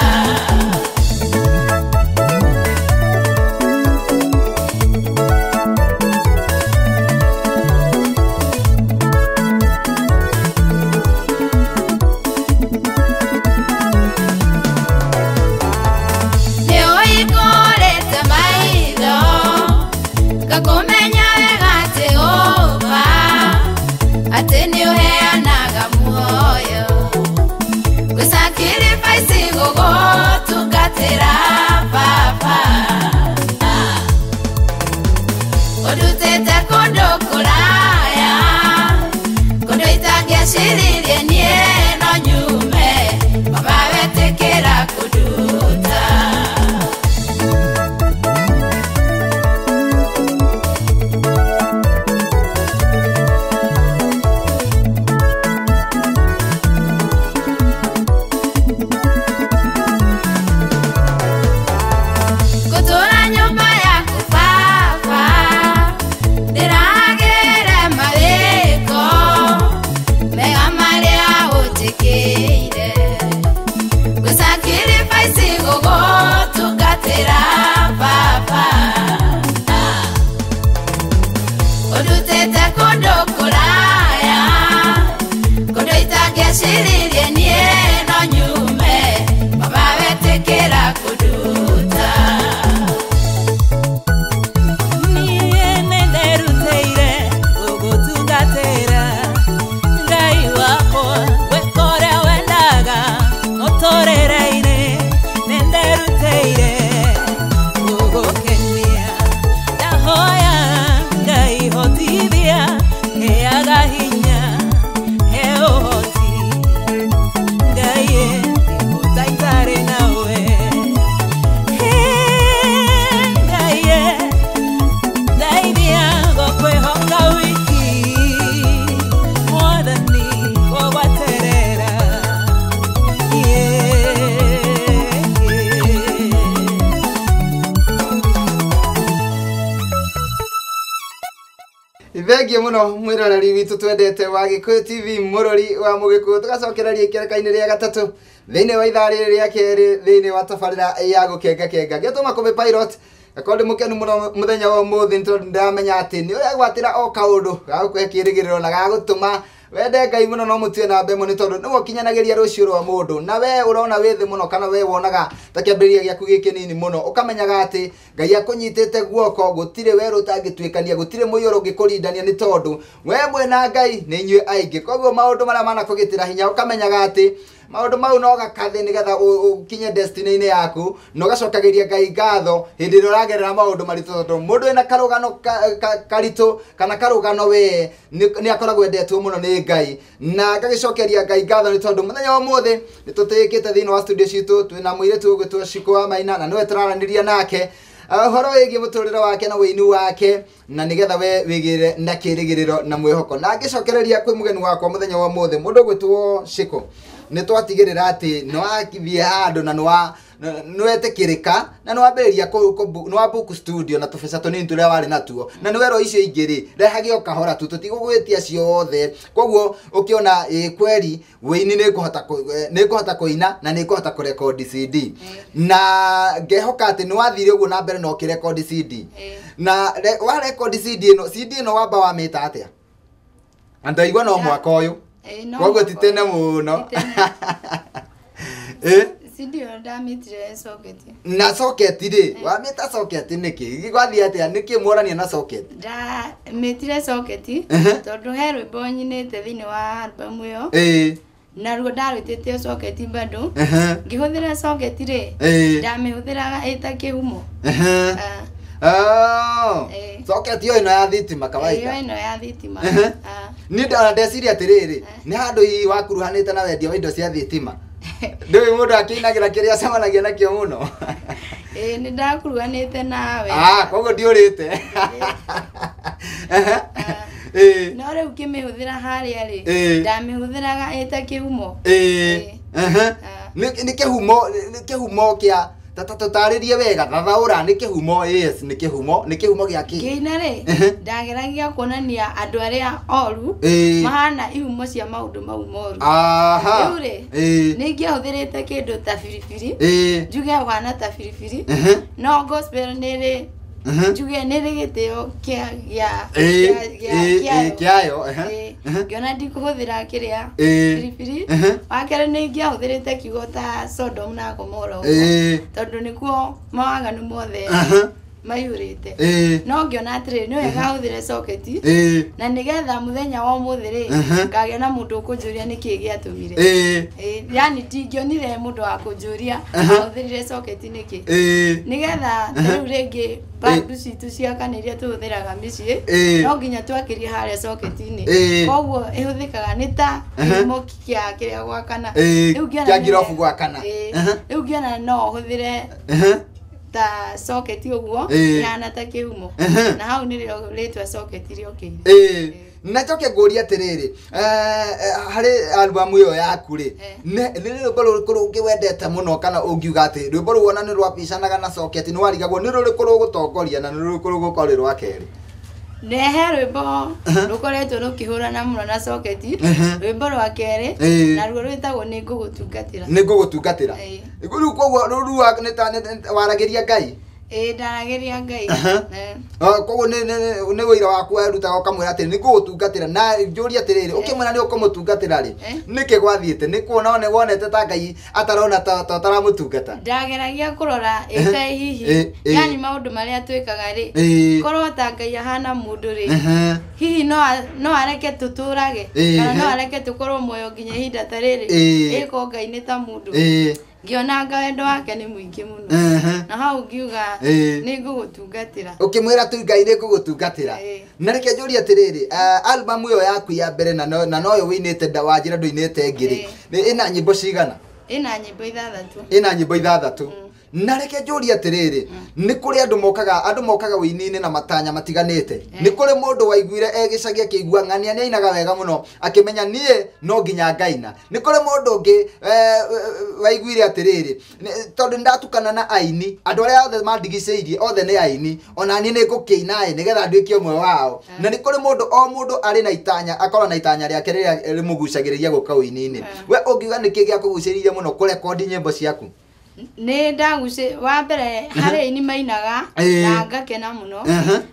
Kakumenya wegate ova ateni uheanaga muoyo kusakiri paisi gogo tugatera papa odutete kondo kuraya kondo itangia shiririe nie no nyume mama wetekera kuduta odutete kondo kuraya kondo itangia shiririe nie no nyume mama wetekera kuduta niye nenderuteire ugutungatera ngai wako wekore wendaga motorereine nenderuteire ugukenia ndahoya ngai hotithia heaga hinya heohoti ngai utaitare nawe ngai ndaithia gokwehoka wiki mwathani kogwaterera Thengiũ mũno mwĩroreri witũ twendete wa Gĩkũyũ TV mũrori wa Mũgĩkũyũ tugacokereria ikĩrĩka-inĩ rĩa gatatũ thĩinĩ wa ithaa rĩrĩ rĩa kerĩ thĩinĩ wa tabarĩra ya gũkengakenga gĩtũma kũmĩ pilot gakorwo ndĩ mũkenu mũno mũthenya wa ũmũthĩ nĩ tondũ ndĩramenya atĩ nĩ ũregwatĩra o kaũndũ gagũkũhe kĩĩrĩgĩrĩro na gagũtũma wende Ngai mũno no mũtue na mbe mũno nĩ tondũ nĩguo kinyanagĩria rũciũ rwa mũndũ na we ũrona wĩ thĩ mũno kana we wonaga ta kĩambĩrĩria gĩaku gĩkĩ nini mũno ũkamenyaga atĩ Ngai akũnyitĩte guoko gũtirĩ werũ ũtangĩtuĩkania gũtirĩ mũiyũro ũngĩkũrindania nĩ tondũ we mwĩna Ngai nĩ inyuĩ aingĩ koguo maũndũ marĩa manakũgĩtĩra hinya ũkamenyaga atĩ maũndũ mau no gakathe nĩgetha ũkinye destiny-inĩ yaku no gacokagĩria Ngai ngatho hĩndĩ ĩrĩa ũragerera maũndũ maritũ tondũ mũndũ wĩna karũgano karitũ kana karũgano we nĩ akoragwo endetwo mũno nĩ Ngai na ngagĩcokeria Ngai ngatho nĩ tondũ mũthenya wa ũmũthĩ nĩ tũtĩkĩte thĩinĩ wa studio citũ twĩna mũirĩtu ũgwĩtwo Shiko wa Maina na nĩwe tũraranĩria nake horo wigi muturire wake na wini wake na nigetha we wigire na kirigiriro na mwihoko na ngicokereria kwi mugeni wakwa muthenya wa mothe mundu gwitwo Shiko ni twatigirira ati no akithie handu na no etekirika na no ambiriria no book studio na tufesa tonini turia wari natuo na niwero icio ingiri rehage okahora tu tutigugwitia ciothe koguo ukiona kweri wini ni kuhota kuina na ni kuhota kurecord CD na ngehoka ati ni wathire uguo na mbere no kirecord CD na wa record CD no wamba wa mita atia andaigwa no mwaka uyu koguo titene muno CD ndamitire socket na socket ri wa mita socket niki gigwathi atia niki murania na socket mitire socket tondu he rwimbo nyinite thini wa album iyo na ruo ndarutite socket bado ngihuthira socket ri ndamihũthĩraga ita kihumo socket yo ino ya thitima kawaida yo ino ya thitima ni ndeciria atiriri ni handu wakuruhanite na wendia wa indo cia thitima ndio mundu akinagira kiria camanagia nakio muno ni ndakuruhanite nawe koguo ndiurite no riu kimihũthĩra haria ri ndamihũthĩraga ita kihumo ni kihumo kia tataririe wega thathaura ni kihumo yes ni kihumo giaki kina ri ndageragia kuonania andu aria oru mahana ihumo cia maundu mau moru riu ri ni ngiahũthĩrĩte kindu ta biribiri njuge wana ta biribiri no gospel ni ri njuge ni ri gitio kiayo ngiona ndikuhũthĩra kiria biribiri wakere ni ngiahũthĩrĩte kiugo ta Sodom na Gomora tondu nikuo mawaganu mothe mayurite no ngiona atiri ni wega hũthĩre socket na nigetha muthenya wa umuthi ri ngagĩa na mundu ukunjuria niki giatumire yani tingionire mundu wa kunjuria hũthĩrire socket niki nigetha riu ringi bandu citu ciakaniria tuhũthĩraga mĩciĩ no nginya twakirie haria socket-ini koguo ihũthĩkaga ni ta kĩhumo kĩa kĩrĩa gwakana riu ngiona ngirofu gwakana riu ngiona no hũthĩre ta socket uguo yana ta kihumo na hau ni ritwa socket riokire na choke ngoria atiriri hari album iyo yaku ri ni rwimbo rũrĩkũ wendete mũno kana ungiuga ati rwimbo rũu ona ni rwapicanaga na socket ni warigagwo ni rũrĩkũ rũgũtongoria na ni rũrĩkũ rũgũkorwo rwa keri nehe rwimbo rukoretwo rukihurana muno na socket rwimbo rwa keri na ruo rwitagwo ni ngugutungatira riu koguo ruru waragiria Ngai ndarageria Ngai koguo ni wira waku werutaga ukamwira ati ni ngugutungatira na njuria atiriri ukimwira ni ukumutungatira ri niki gwathiite ni kuona one wonete ta Ngai atarona ta taramutungata ndageragia kurora ita hihi yani maundu maria twikaga ri korwo ta Ngai ahana mundu ri hihi no areke tuturage kana no areke tukorwo moyo nginya ihinda ta riri iko Ngai ni ta mundu ngiona wendo wake ni mwingi muno na hau ngiuga ni ngugutungatira ukimwira tu Ngai ni ngugutungatira na reke njuri atiriri album iyo yaku ya mbere na noyo winite ndawajira nduinite ngiri ina nyimbo cigana ina nyimbo ithathatu na reke njuri atiriri ni kuri andu mokaga wini-ini na matanya matiganite ni kuri mundu waiguire egicagia kiigua ng'ania ni ainaga wega muno akimenya nie no nginya ngaina ni kuri mundu ungi waiguire atiriri tondu ndatukana na aini andu aria othe mandigiceirie othe ni aini ona ni ngukiina nigetha nduike umwe wao na ni kuri mundu ari na itanya akorwo na itanya riake riria rimugucagiriria guka wini-ini we ungiuga niki gia kuguciririe muno kurekondi nyimbo ciaku ni ndaguce wa mbere hari ini mainaga na ngakena muno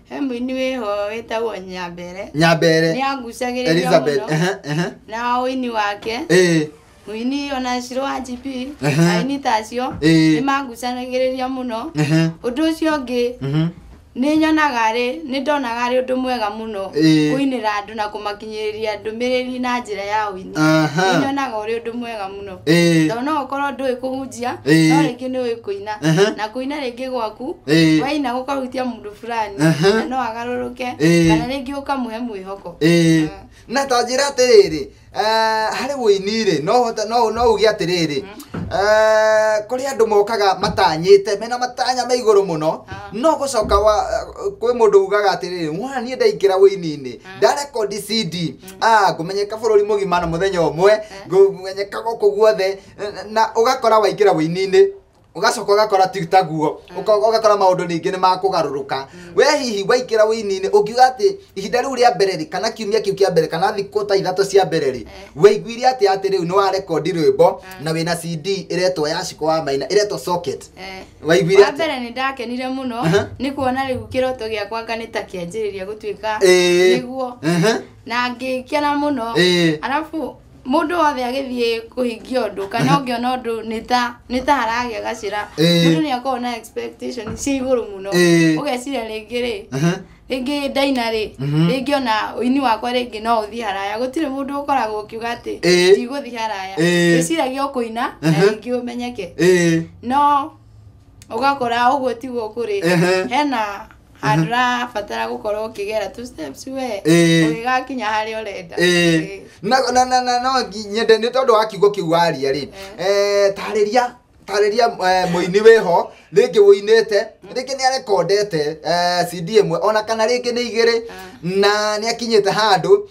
he muini wiho witagwo Nyambere ni angucagiriria muno na uini wake muini ona Shiro wa GP aini tacio ni mangucagiriria muno undu ucio ngi ni nyonaga ni ndonaga ri undu mwega muno kuinira andu na kumakinyiriria ndumiriri na njira ya uini ni nyonaga uri undu mwega muno no ukorwo ndui kuhunjia no ringi ni kuina na kuina ringi gwaku waina gukahutia mundu fulani no agaruruke kana ringi ukamuhe mwihoko na ta njira atiriri hari wini ri no ugi atiriri kuri andu mokaga matanyite mena matanya me iguru muno no gucoka kwi mundu ugaga atiriri mwana nie ndaingira wini-ini nda record CD ngumenyeka bururi mugima na muthenya umwe ngumenyeka guku guothe na ugakora waingira wini-ini ugacoka ugakora titaguo ugakora maundu ningi ni makugaruruka we hihi waikira wini-ini ungiuga ati ihinda riu ria mbere kana kiumia kiu kia mbere kana thiku ta 3 cia mbere we iguire ati riu ni wa record rwimbo na wina CD iretwo ya Shiko wa Maina iretwo Socket waiguire ati mbere ni ndakenire muno ni kuona riu kiroto giakwa kanita kianjiriria gutuika niguo na ngikena muno arafu mundu wothe agithie kuhingia undu kana ungiona undu nita haragia gacira mundu ni akona expectation cia iguru muno ugeciria ringi ndaina ringi ona uini wakwa ringi no uthi haraya gutire mundu ukoragwo ukiuga ati tiguthi haraya giciragia ukuina na ringi umenyeke no ugakora uguo tiguo kuri hena handra fatara gukorwo ukigera 2 steps we ugigakinya hari urenda no nyende ni tondu wakiugo kiu waria ri tariria muini weho ringi wuinete ringi ni arekondete CD imwe ona kana ringi ni igiri na ni akinyete handu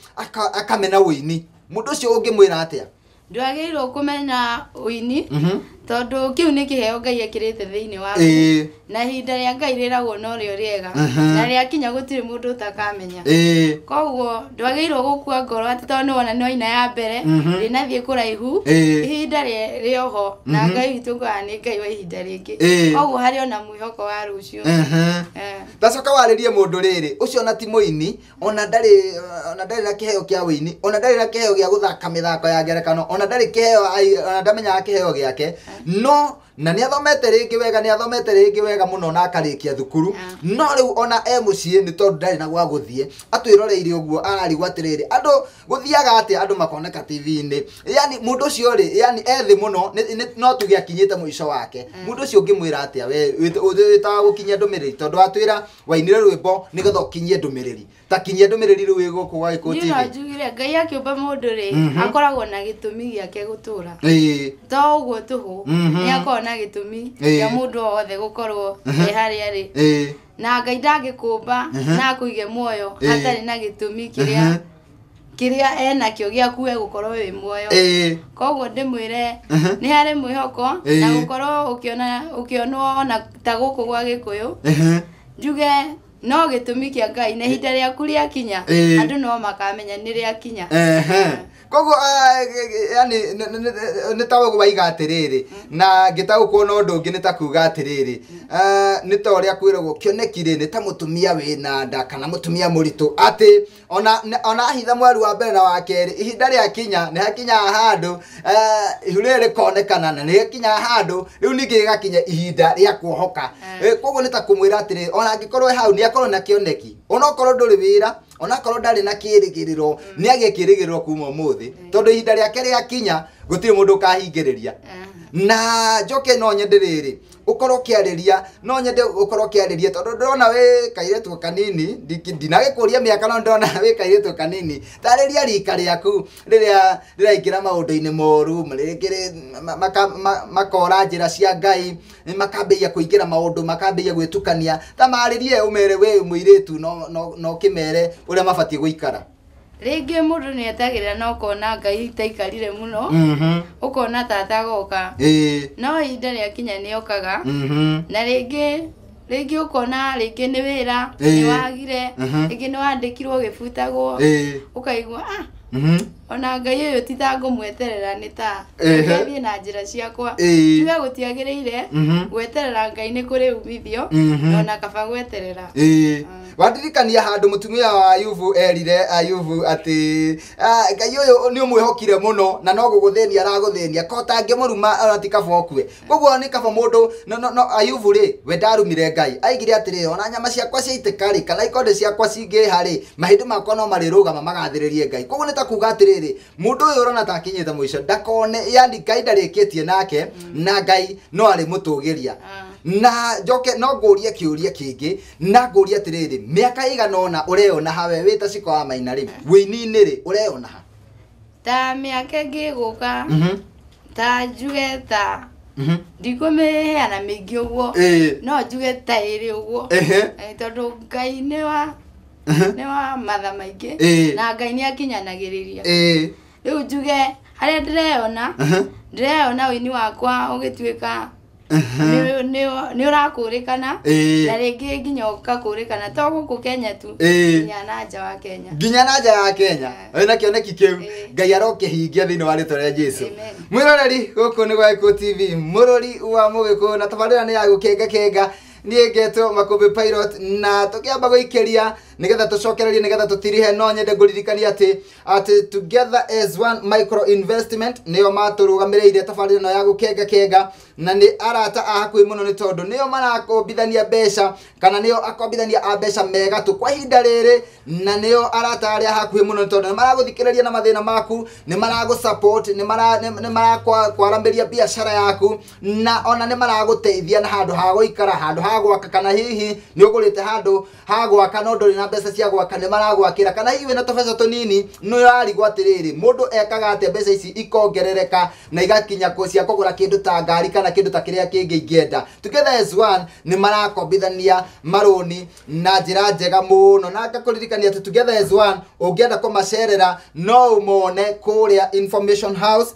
akamena wuini mundu ucio ungimwira atia ndwagirwo kumenya uini tondu kiu ni kiheo Ngai akirite thiini waku na hinda ria Ngai riragwo no rio riega na ria kinya gutire mundu utakamenya koguo ndwagirwo gukua ngoro ati tondu wona no ina ya mbere rinathie kuraihu ihinda rioho na Ngai witu ni Ngai wa ihinda ringi koguo hari ona mwihoko wa rucio tacoka waririe mundu riri ucio na ti muini ona ndari na kiheo kia wini ona ndari na kiheo gia guthaka mithako ya ngerekano ona ndari kiheo ona ndamenya kiheo giake no na ni athomete ringi wega muno na akarikia thukuru no riu ona mucii ni tondu ndari na gwa guthie atwiroreire uguo ararigwa atiriri andu guthiaga ati andu makoneka TV-ini yani mundu ucio ri yani ethi muno no tugia kinyite muico wake mundu ucio ngimwira atia we witaga gukinyia ndumiriri tondu atwira wainire rwimbo ni getha ukinyie ndumiriri ta kinyia ndumiriri riu wi guku gwa Gikuyu TV njugire Ngai akiumba mundu ri akoragwo na gitumi giake gutura to uguo tuhu ni akona gitumi ya mundu wothe gukorwo hari ari na Ngai ndagikumba na kuige muoyo hatari na gitumi kiria ena kio giaku we gukorwo wi muoyo koguo ndimwire ni hari mwihoko na gukorwo ukionwo ona ta guku gwa Gikuyu njuge no gitumi kia Ngai na hinda riaku ria kinya andu no makamenya ni ria kinya koguo yani nitawe gwaiga atiriri na ngitagu kuona undu ungi nitakuga atiriri nita uria kwiragwo kionekire ni ta mutumia wina nda kana mutumia muritu ati ona hitha mweri wa mbere na wa keri ihinda ria kinya ni hakinya handu ihuri rikonekana na ni hakinya handu riu ningi gakinya ihinda ria kuohoka koguo nitakumwira atiriri ona angikorwo hau ni akorwo na kioneki ona korwo nduri wira ona korwo ndari na kirigiriro ni agikirigiriro kuma muthi tondu ihinda riake ria kinya gutire mundu kahingiriria na njoke no nyende riri ukorwo kiariria no nyende ukorwo kiariria tondu ndona we kairetu kanini ndinagikuria miaka no ndona we kairetu kanini tariria rika riaku riraikira maundu-ini moru marikire makora njira cia Ngai makambia kuingira maundu makambia gwitukania ta maririe umere we muiritu no kimere uria mabatie guikara ringi mundu ni etagirira no kona Ngai taikarire muno ukona tata goka no ihinda ria kinya ni okaga na ringi ukona ringi ni wira ni wagire ringi ni wandikirwo gibutagwo ukaigwa ona Ngai uyu titangu mweterera ni ta ngai na njira ciakwa tiga gutiagiriire gweterera Ngai ni kuri umithio ona kaba gweterera wadirikania handu mutumia wa Ayubu erire Ayubu ati Ngai uyu ni umwihokire muno na no guguthenia araguthenia kota ngimuruma atikaba okue koguo ni kaba mundu no Ayubu ri we ndarumire Ngai aigire atiri ona nyama ciakwa ciaitikari kana ikonde ciakwa cingihari mahindi makwa no marirugama magathiririe Ngai koguo nitakuga atiri mundu uyu urona ta kinyite muico ndakone yani Ngai ndarikitie nake na Ngai no ari mutugiria na njoke no ngurie kiuria kingi na ngurie atiriri miaka igana ona ureona hawe wita Shiko wa Maina ri wini-ini ri ureona ha ta miaka ngiguka ta njuge ta ndikumeheana mingi uguo no njuge ta iri uguo tondu Ngai ni wa matha maingi na Ngai ni akinyanagiriria riu njuge haria ndireona wini wakwa ugituika ni urakurikana na ringi nginya ukakurikana to guku Kenya tu nginya na nja wa Kenya na kioneki kiu Ngai arokihingia thiini wa ritwa ria Jesu mwiroreri guku ni gwa Gikuyu TV murori wa Mugikuyu na tabarira ni ya gukenga nie ngetwo Makumbi Pilot na tukiamba guikeria nigetha tucokererie nigetha tutirihe no nyende nguririkania ati Together as One Micro Investment niyo maturugamiriire tabarira no ya gukenga na ni arata ahakui muno ni tondu niyo marakombithania mbeca kana niyo akombithania a mbeca mega tu kwa hinda riri na niyo arata aria ahakui muno ni tondu maraguthikiriria na mathina maku ni maragu support ni marakwarambiria biashara yaku na ona ni maraguteithia na handu ha guikara handu ha gwaka kana hihi ni ugurite handu ha gwaka no nduri na mbeca cia gwaka ni maragwakira kana hihi na tobesa tunini no yarigwa atiriri mundu ekaga ate mbeca ici ikongerereka na igakinya cia kugura kindu ta ngari kana kindu ta kiria kingi ingienda Together as One ni marakombithania maroni na njira njega muno na ngakuririkania ati Together as One ungienda kumacerera no umone kuria Information House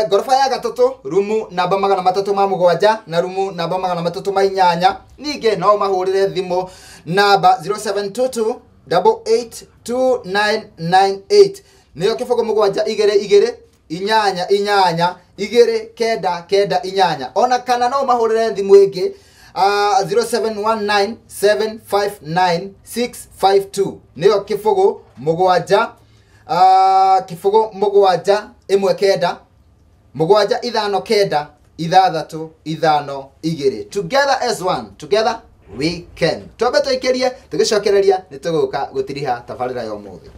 gorofa ya gatatu rumu namba 307 na rumu namba 308 ninge no mahurire thimu namba 0722 882998 niyo kifogo mugwanja igere inyanya igere kenda inyanya ona kana no mahurire thimu ingi 0719759652 niyo kifogo mugwanja imwe kenda mugwanja ithano kenda ithathatu ithano igiri Together as One together we can twambe tuikerie tugicokereria nituguka gutiriha tabarira ya umuthi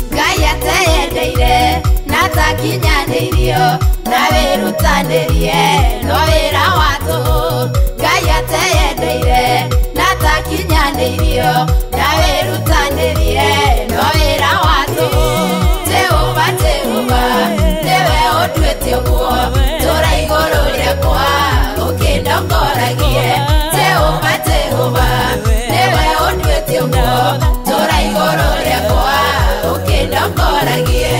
Gaya te endeire, nata kinyaneirio, na veruta irio na wirutanĩrie no wĩra watu Jehova nĩwe ũnduĩte ũguo tũra igũrũ rĩakwa ũkĩndongoragie Jehova nĩwe ũnduĩte ũguo tũra igũrũ rĩakwa ũkĩndongoragie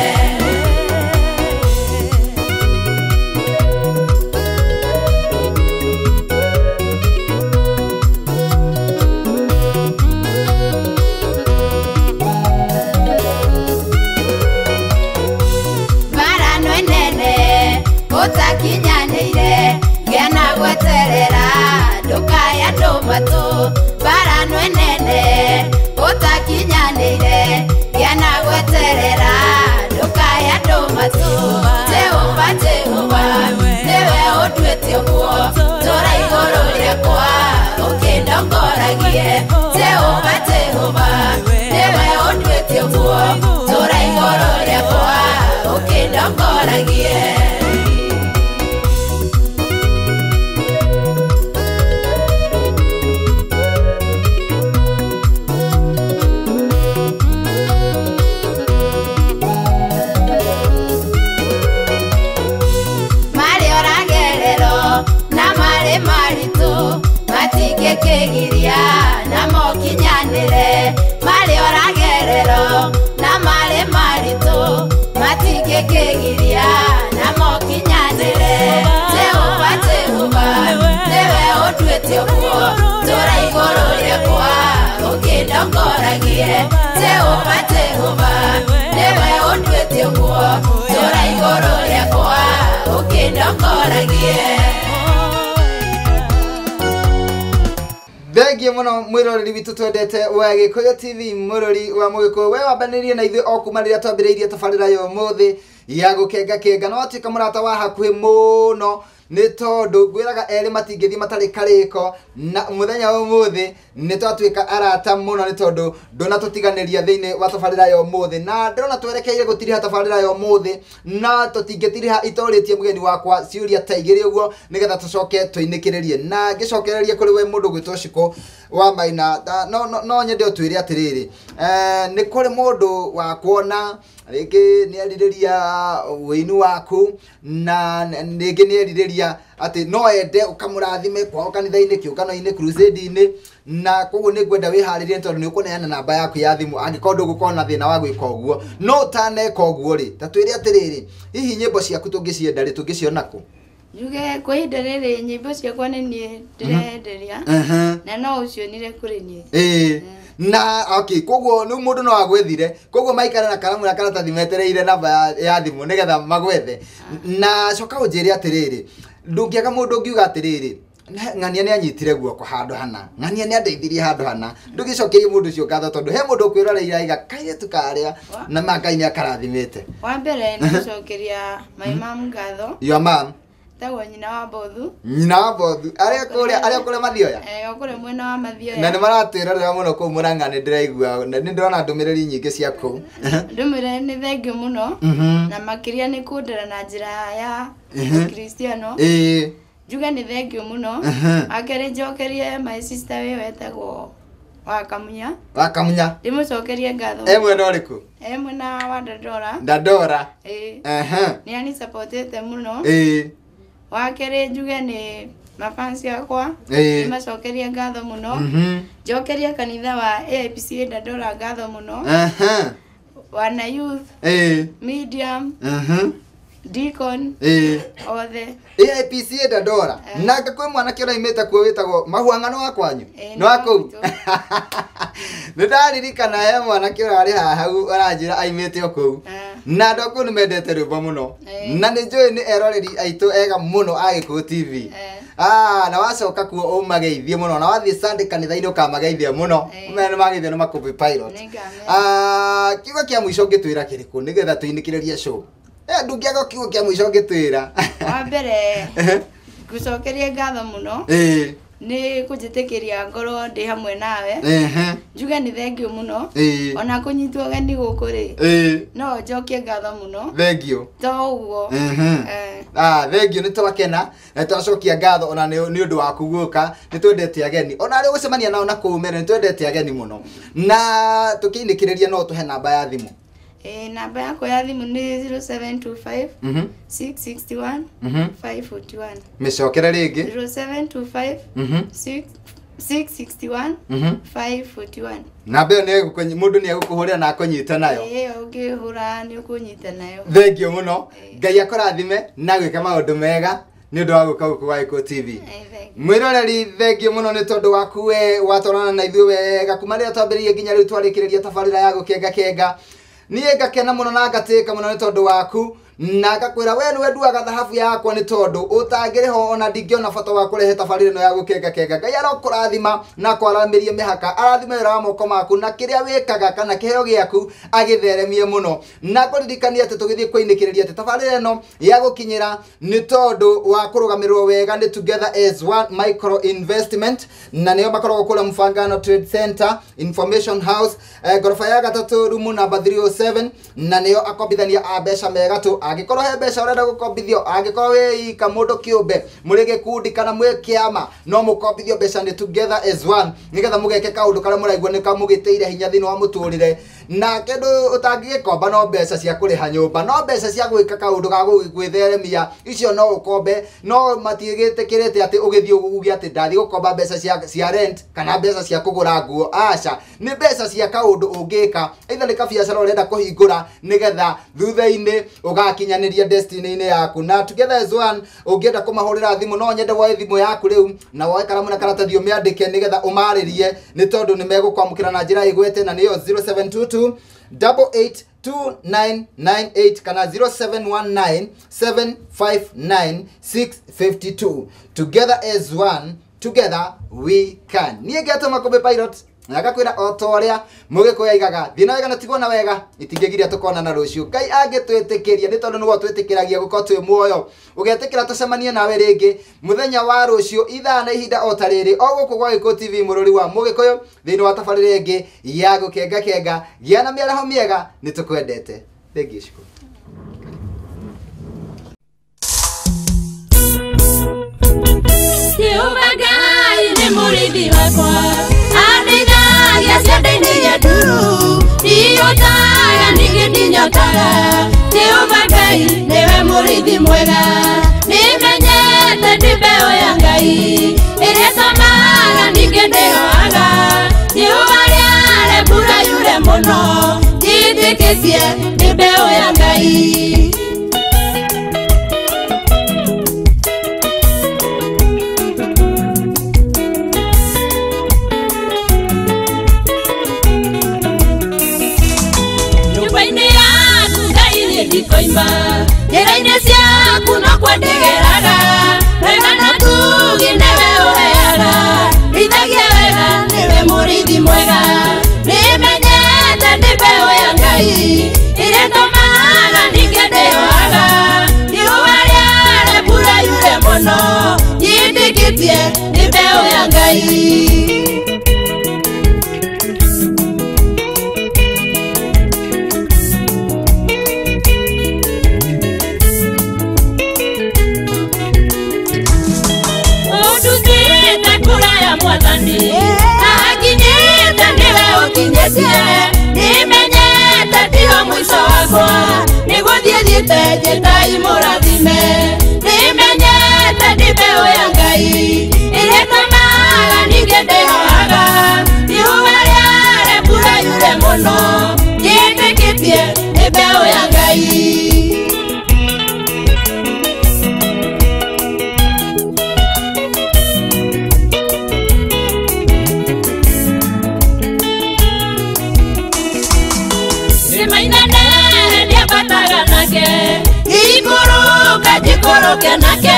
utakinyanĩire gĩa na gweterera ndũkaya ndũmatũ bara nene utakinyanĩire gĩa na gweterera ndũkaya ndũmatũ Jehova nĩwe ũnduĩte ũguo tũra igũrũ rĩakwa ũkĩndongoragie Jehova nĩwe ũnduĩte ũguo tũra igũrũ rĩakwa ũkĩndongoragie Kegiria na mokinyanire mari oragerero na mari marito matike kegiria na mokinyanire Jehova nĩwe ũnduĩte ũguo tũra igũrũ rĩakwa ũkĩndongoragie Jehova nĩwe ũnduĩte ũguo tũra igũrũ rĩakwa ũkĩndongoragie Thengie muno mwiroreri witu twendete wa Gikuyu TV murori wa Mugikuyu we wambanirie na ithuĩ o kuma rĩrĩa twambĩrĩirie tabarĩra ya ũmũthĩ ya gũkenga no atuĩka mũrata wa hakuhĩ mũno nĩ tondũ ngwĩraga erĩ matingĩthiĩ matarĩ karĩko na mũthenya ũmũthĩ nĩ twatuĩka arata mũno nĩ tondũ ndũnatũtiganĩria thĩinĩ wa tabarĩra ya ũmũthĩ na ndĩrona twerekeire gũtiriha tabarĩra ya ũmũthĩ na tũtingĩtiriha itorĩtie mũgeni wakwa ciũria ta igĩrĩ ũguo nĩgetha tũcoke tũinĩkĩrĩrie na ngĩcokererie kũrĩ we mũndũ gwĩtwo Ciko wa Maina no nyende ũtwĩre atĩrĩrĩ nĩ kũrĩ mũndũ wa kuona rĩngĩ nĩ erirĩria wĩinu waku na rĩngĩ nĩ erirĩria atĩ no ende ũkamũrathime kwao kanitha-inĩ kĩũngano-inĩ crusade-inĩ na koguo nĩ ngwenda wĩharĩrie tondũ nĩ ũkũneana namba yaku ya thimũ angĩkorwo ndũgũkorwo na thĩna wa gwĩka ũguo no ũtaneka ũguo rĩ ta twĩre atĩrĩrĩ hihi nyĩmbo ciaku tũngĩcienda rĩ tũngĩciona kũ Njuge kwa ihinda rĩrĩ nyĩmbo ciakwa nĩ niĩ ndĩrenderia na no ũcionire kũrĩ niĩ na okay koguo nĩ mũndũ no agwethire koguo maikara na karamu na karatathi metereire namba ya thimũ nĩgetha magwethe na coka ũnjĩre atĩrĩrĩ ndũngĩaga mũndũ ũngiuga atĩrĩrĩ ng'ania nĩ anyitire guoko handũ hana ng'ania nĩ andeithirie handũ hana ndũgĩcokerie mũndũ ũcio ngatho tondũ he mũndũ ũkwĩroreire aiga kairĩtu karĩa na Ngai nĩ akarathimĩte wa mbere nĩ gũcokeria my mom ngatho your mom tagwo nyina wa Mbothu arĩa kũrĩa Mathioya kũrĩa mwena wa Mathioya na nĩ maratwĩrorera mũno kũu Mũrang'a nĩ ndĩraigua na nĩ ndĩrona ndũmĩrĩri nyingĩ cia kũu ndũmĩrĩri nĩ thengiũ mũno na makĩria nĩ kũndera na njĩra ya Kristiano njuge nĩ thengiũ mũno akerĩ njokerie my sister we wetagwo Wakamunya ndĩmũcokerie ngatho mwena ũrĩkũ mwena wa Dandora nĩ ani supportete mũno wakerĩ njuge nĩ mafansi yakwa nĩmacokerie ngatho mũno njokerie kanitha wa AIPCA Dandora ngatho mũno wana youth medium Deacon othe AIPCA Dandora na ngakwe mwana kĩora imĩte kuo wĩtagwo Mahuang'ano wa kwanyu no akũu nĩ ndaririkana he mwana kĩora arĩ haha hau aranjĩra aimĩte o kũu na andũ akũu nĩ mendete rwĩmbo mũno na nĩ njũĩ nĩ eroreri aitũ ega mũno a Gikuyu TV na wacoka kuo ũmageithie mũno na wathiĩ Sunday kanitha-inĩ ũkamageithia mũno ũmenya nĩ mageithio nĩ Makubi Pilot kiugo kĩa mũico ngĩtwĩra kĩrĩkũ nĩgetha tũinĩkĩrĩrie show ndũngĩaga kiugo kĩa mũico ngĩtwĩra wa mbere ngucokerie ngatho mũno ni kujitekeria ngoro ndi hamwe nawe njuge ni thengio muno ona kunyitwo geni gukuri no njokie ngatho muno thengio to uguo thengio ni twakena na twacokia ngatho ona ni undu wa kuguka ni twendete ageni ona ari gucemania nao na kuumere ni twendete ageni muno na tukiindikiriria no tuhe namba ya thimu namba yako ya thimu ni 0725 661 541 micokera ringi 0725 661 541 namba yo ni mundu ni agukuhurira na akunyita nayo ungihura ni ukunyita nayo thengio muno ngai akorathime na gwika maundu mega ni undu wa guka guku wa Iko TV mwiroreri thengio muno ni tondu waku we watwarana na ithuĩ wega kuma rĩrĩa twambĩrĩirie nginya rĩu twarĩkĩrĩria tabarĩra ya gũkenga niĩ ngakena muno na ngatĩka muno ni tondu waku na ngakwira we ni wenduaga thahabu yakwa ni tondu utangĩrĩho ona ndingĩona bata wa kũrehe tabarĩra ĩno ya gũkenga ngai arokũrathima na kwaramirie mĩhaka arathime wĩra wa moko maku na kĩrĩa wĩkaga kana kĩheo gĩaku agĩtheremie muno na kũririkania atĩ tũgĩthiĩ kwĩnĩkĩrĩria atĩ tabarĩra ĩno ya gũkinyĩra ni tondu wa kũrũgamĩrĩrwo wega ni Together as One Micro Investment na nĩo makoragwo kũrĩa Mfangano Trade Center Information House gorofa ya gatatũ rumu namba 307 na nĩo akombithania a mbeca mega tu agikorwo he mbeca urenda gukombithio agikorwo we ika mundu kiumbe muri gikundi kana mwe kiama no mukombithio mbeca ni Together as One nigetha mugeke kaundu kara muraigwa ni kamugiteire hinya thini wa muturire na kindu utangigikomba no mbeca cia kuriha nyumba no mbeca cia gwika kaundu ga gwitheremia icio no ukombe no matigitikirite ati ugithii ugi ati ndathi gukomba mbeca cia rent kana mbeca cia kugura nguo aca ni mbeca cia kaundu ungika either ni kabiacara urenda kuhingura nigetha thutha-ini ugakinyaniria destiny-ini yaku na Together as One ungienda kumahurira thimu no nyende woe thimu yaku riu na woe karamu na karatathi umiandike nigetha umaririe ni tondu ni megukwamukira na njira igwete na niyo 0722 882998 kana 0719 759 652 Together as One, together we can. Niĩ ngeto Makombe Pilot na gakwira otoria mugikuya igaga thina wega na tigona wega itingegiria tukona na ruciu Ngai angitwitikiria ni tondu no twittikiragia guko twi muoyo ugetikira tucemanie nawe ringi muthenya wa ruciu ithaa na ihinda otariri o guku gwa Iko TV mururi wa mugikuyu thini wa tabarira ingi ya gukenga gia na miaraho miega ni tukwendete thengi ciku Siumagai ni murithi wakwa anithagia ciande-inĩ ya nduru ndiũtaga ningĩ ndinyotaga Siumagai niwe murithi mwega nimenyete ndi mbeũ ya Ngai ĩrĩa ĩtamaga ningĩ ndĩhoaga riũa rĩare mbura yure mũno njĩtĩkĩtie ndi mbeũ ya Ngai Koima njĩra-inĩ ciaku no kwendegeraga wega na tugi nĩwe ũheaga rithagia wega nĩwe mũrithi mwega nĩmenyete ndĩ mbeũ ya Ngai ĩrĩa ĩtũmaga ningĩ ndĩhoaga riũa rĩare mbura yure mũno njĩtĩkĩtie ndĩ mbeũ ya Ngai nimenyete ndiho mwico wakwa nĩgũthiĩ thiĩte njĩtai mũrathime nimenyete ndi mbeũ ya Ngai ĩrĩa ĩtũmaga ningĩ ndĩhoaga riũa rĩare mbura yure mũno njĩtĩkĩtie ndi mbeũ ya Ngai Ikoroke nake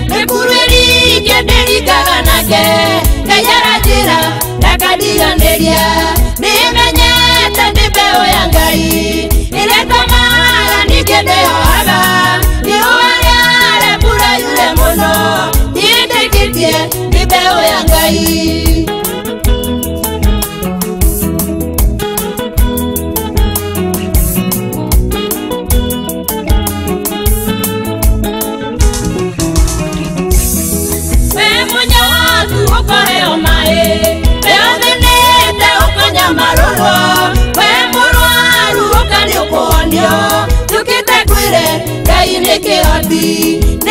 Nikuririkie ndirikaga nake Ngayara njĩra ndakadiganĩria Nimenyete ndi mbeũ ya Ngai ĩrĩa ĩtũmaga ningĩ ndĩhoaga riũa rĩare mbura yure mũno njĩtĩkĩtie ndi mbeũ ya kĩhoti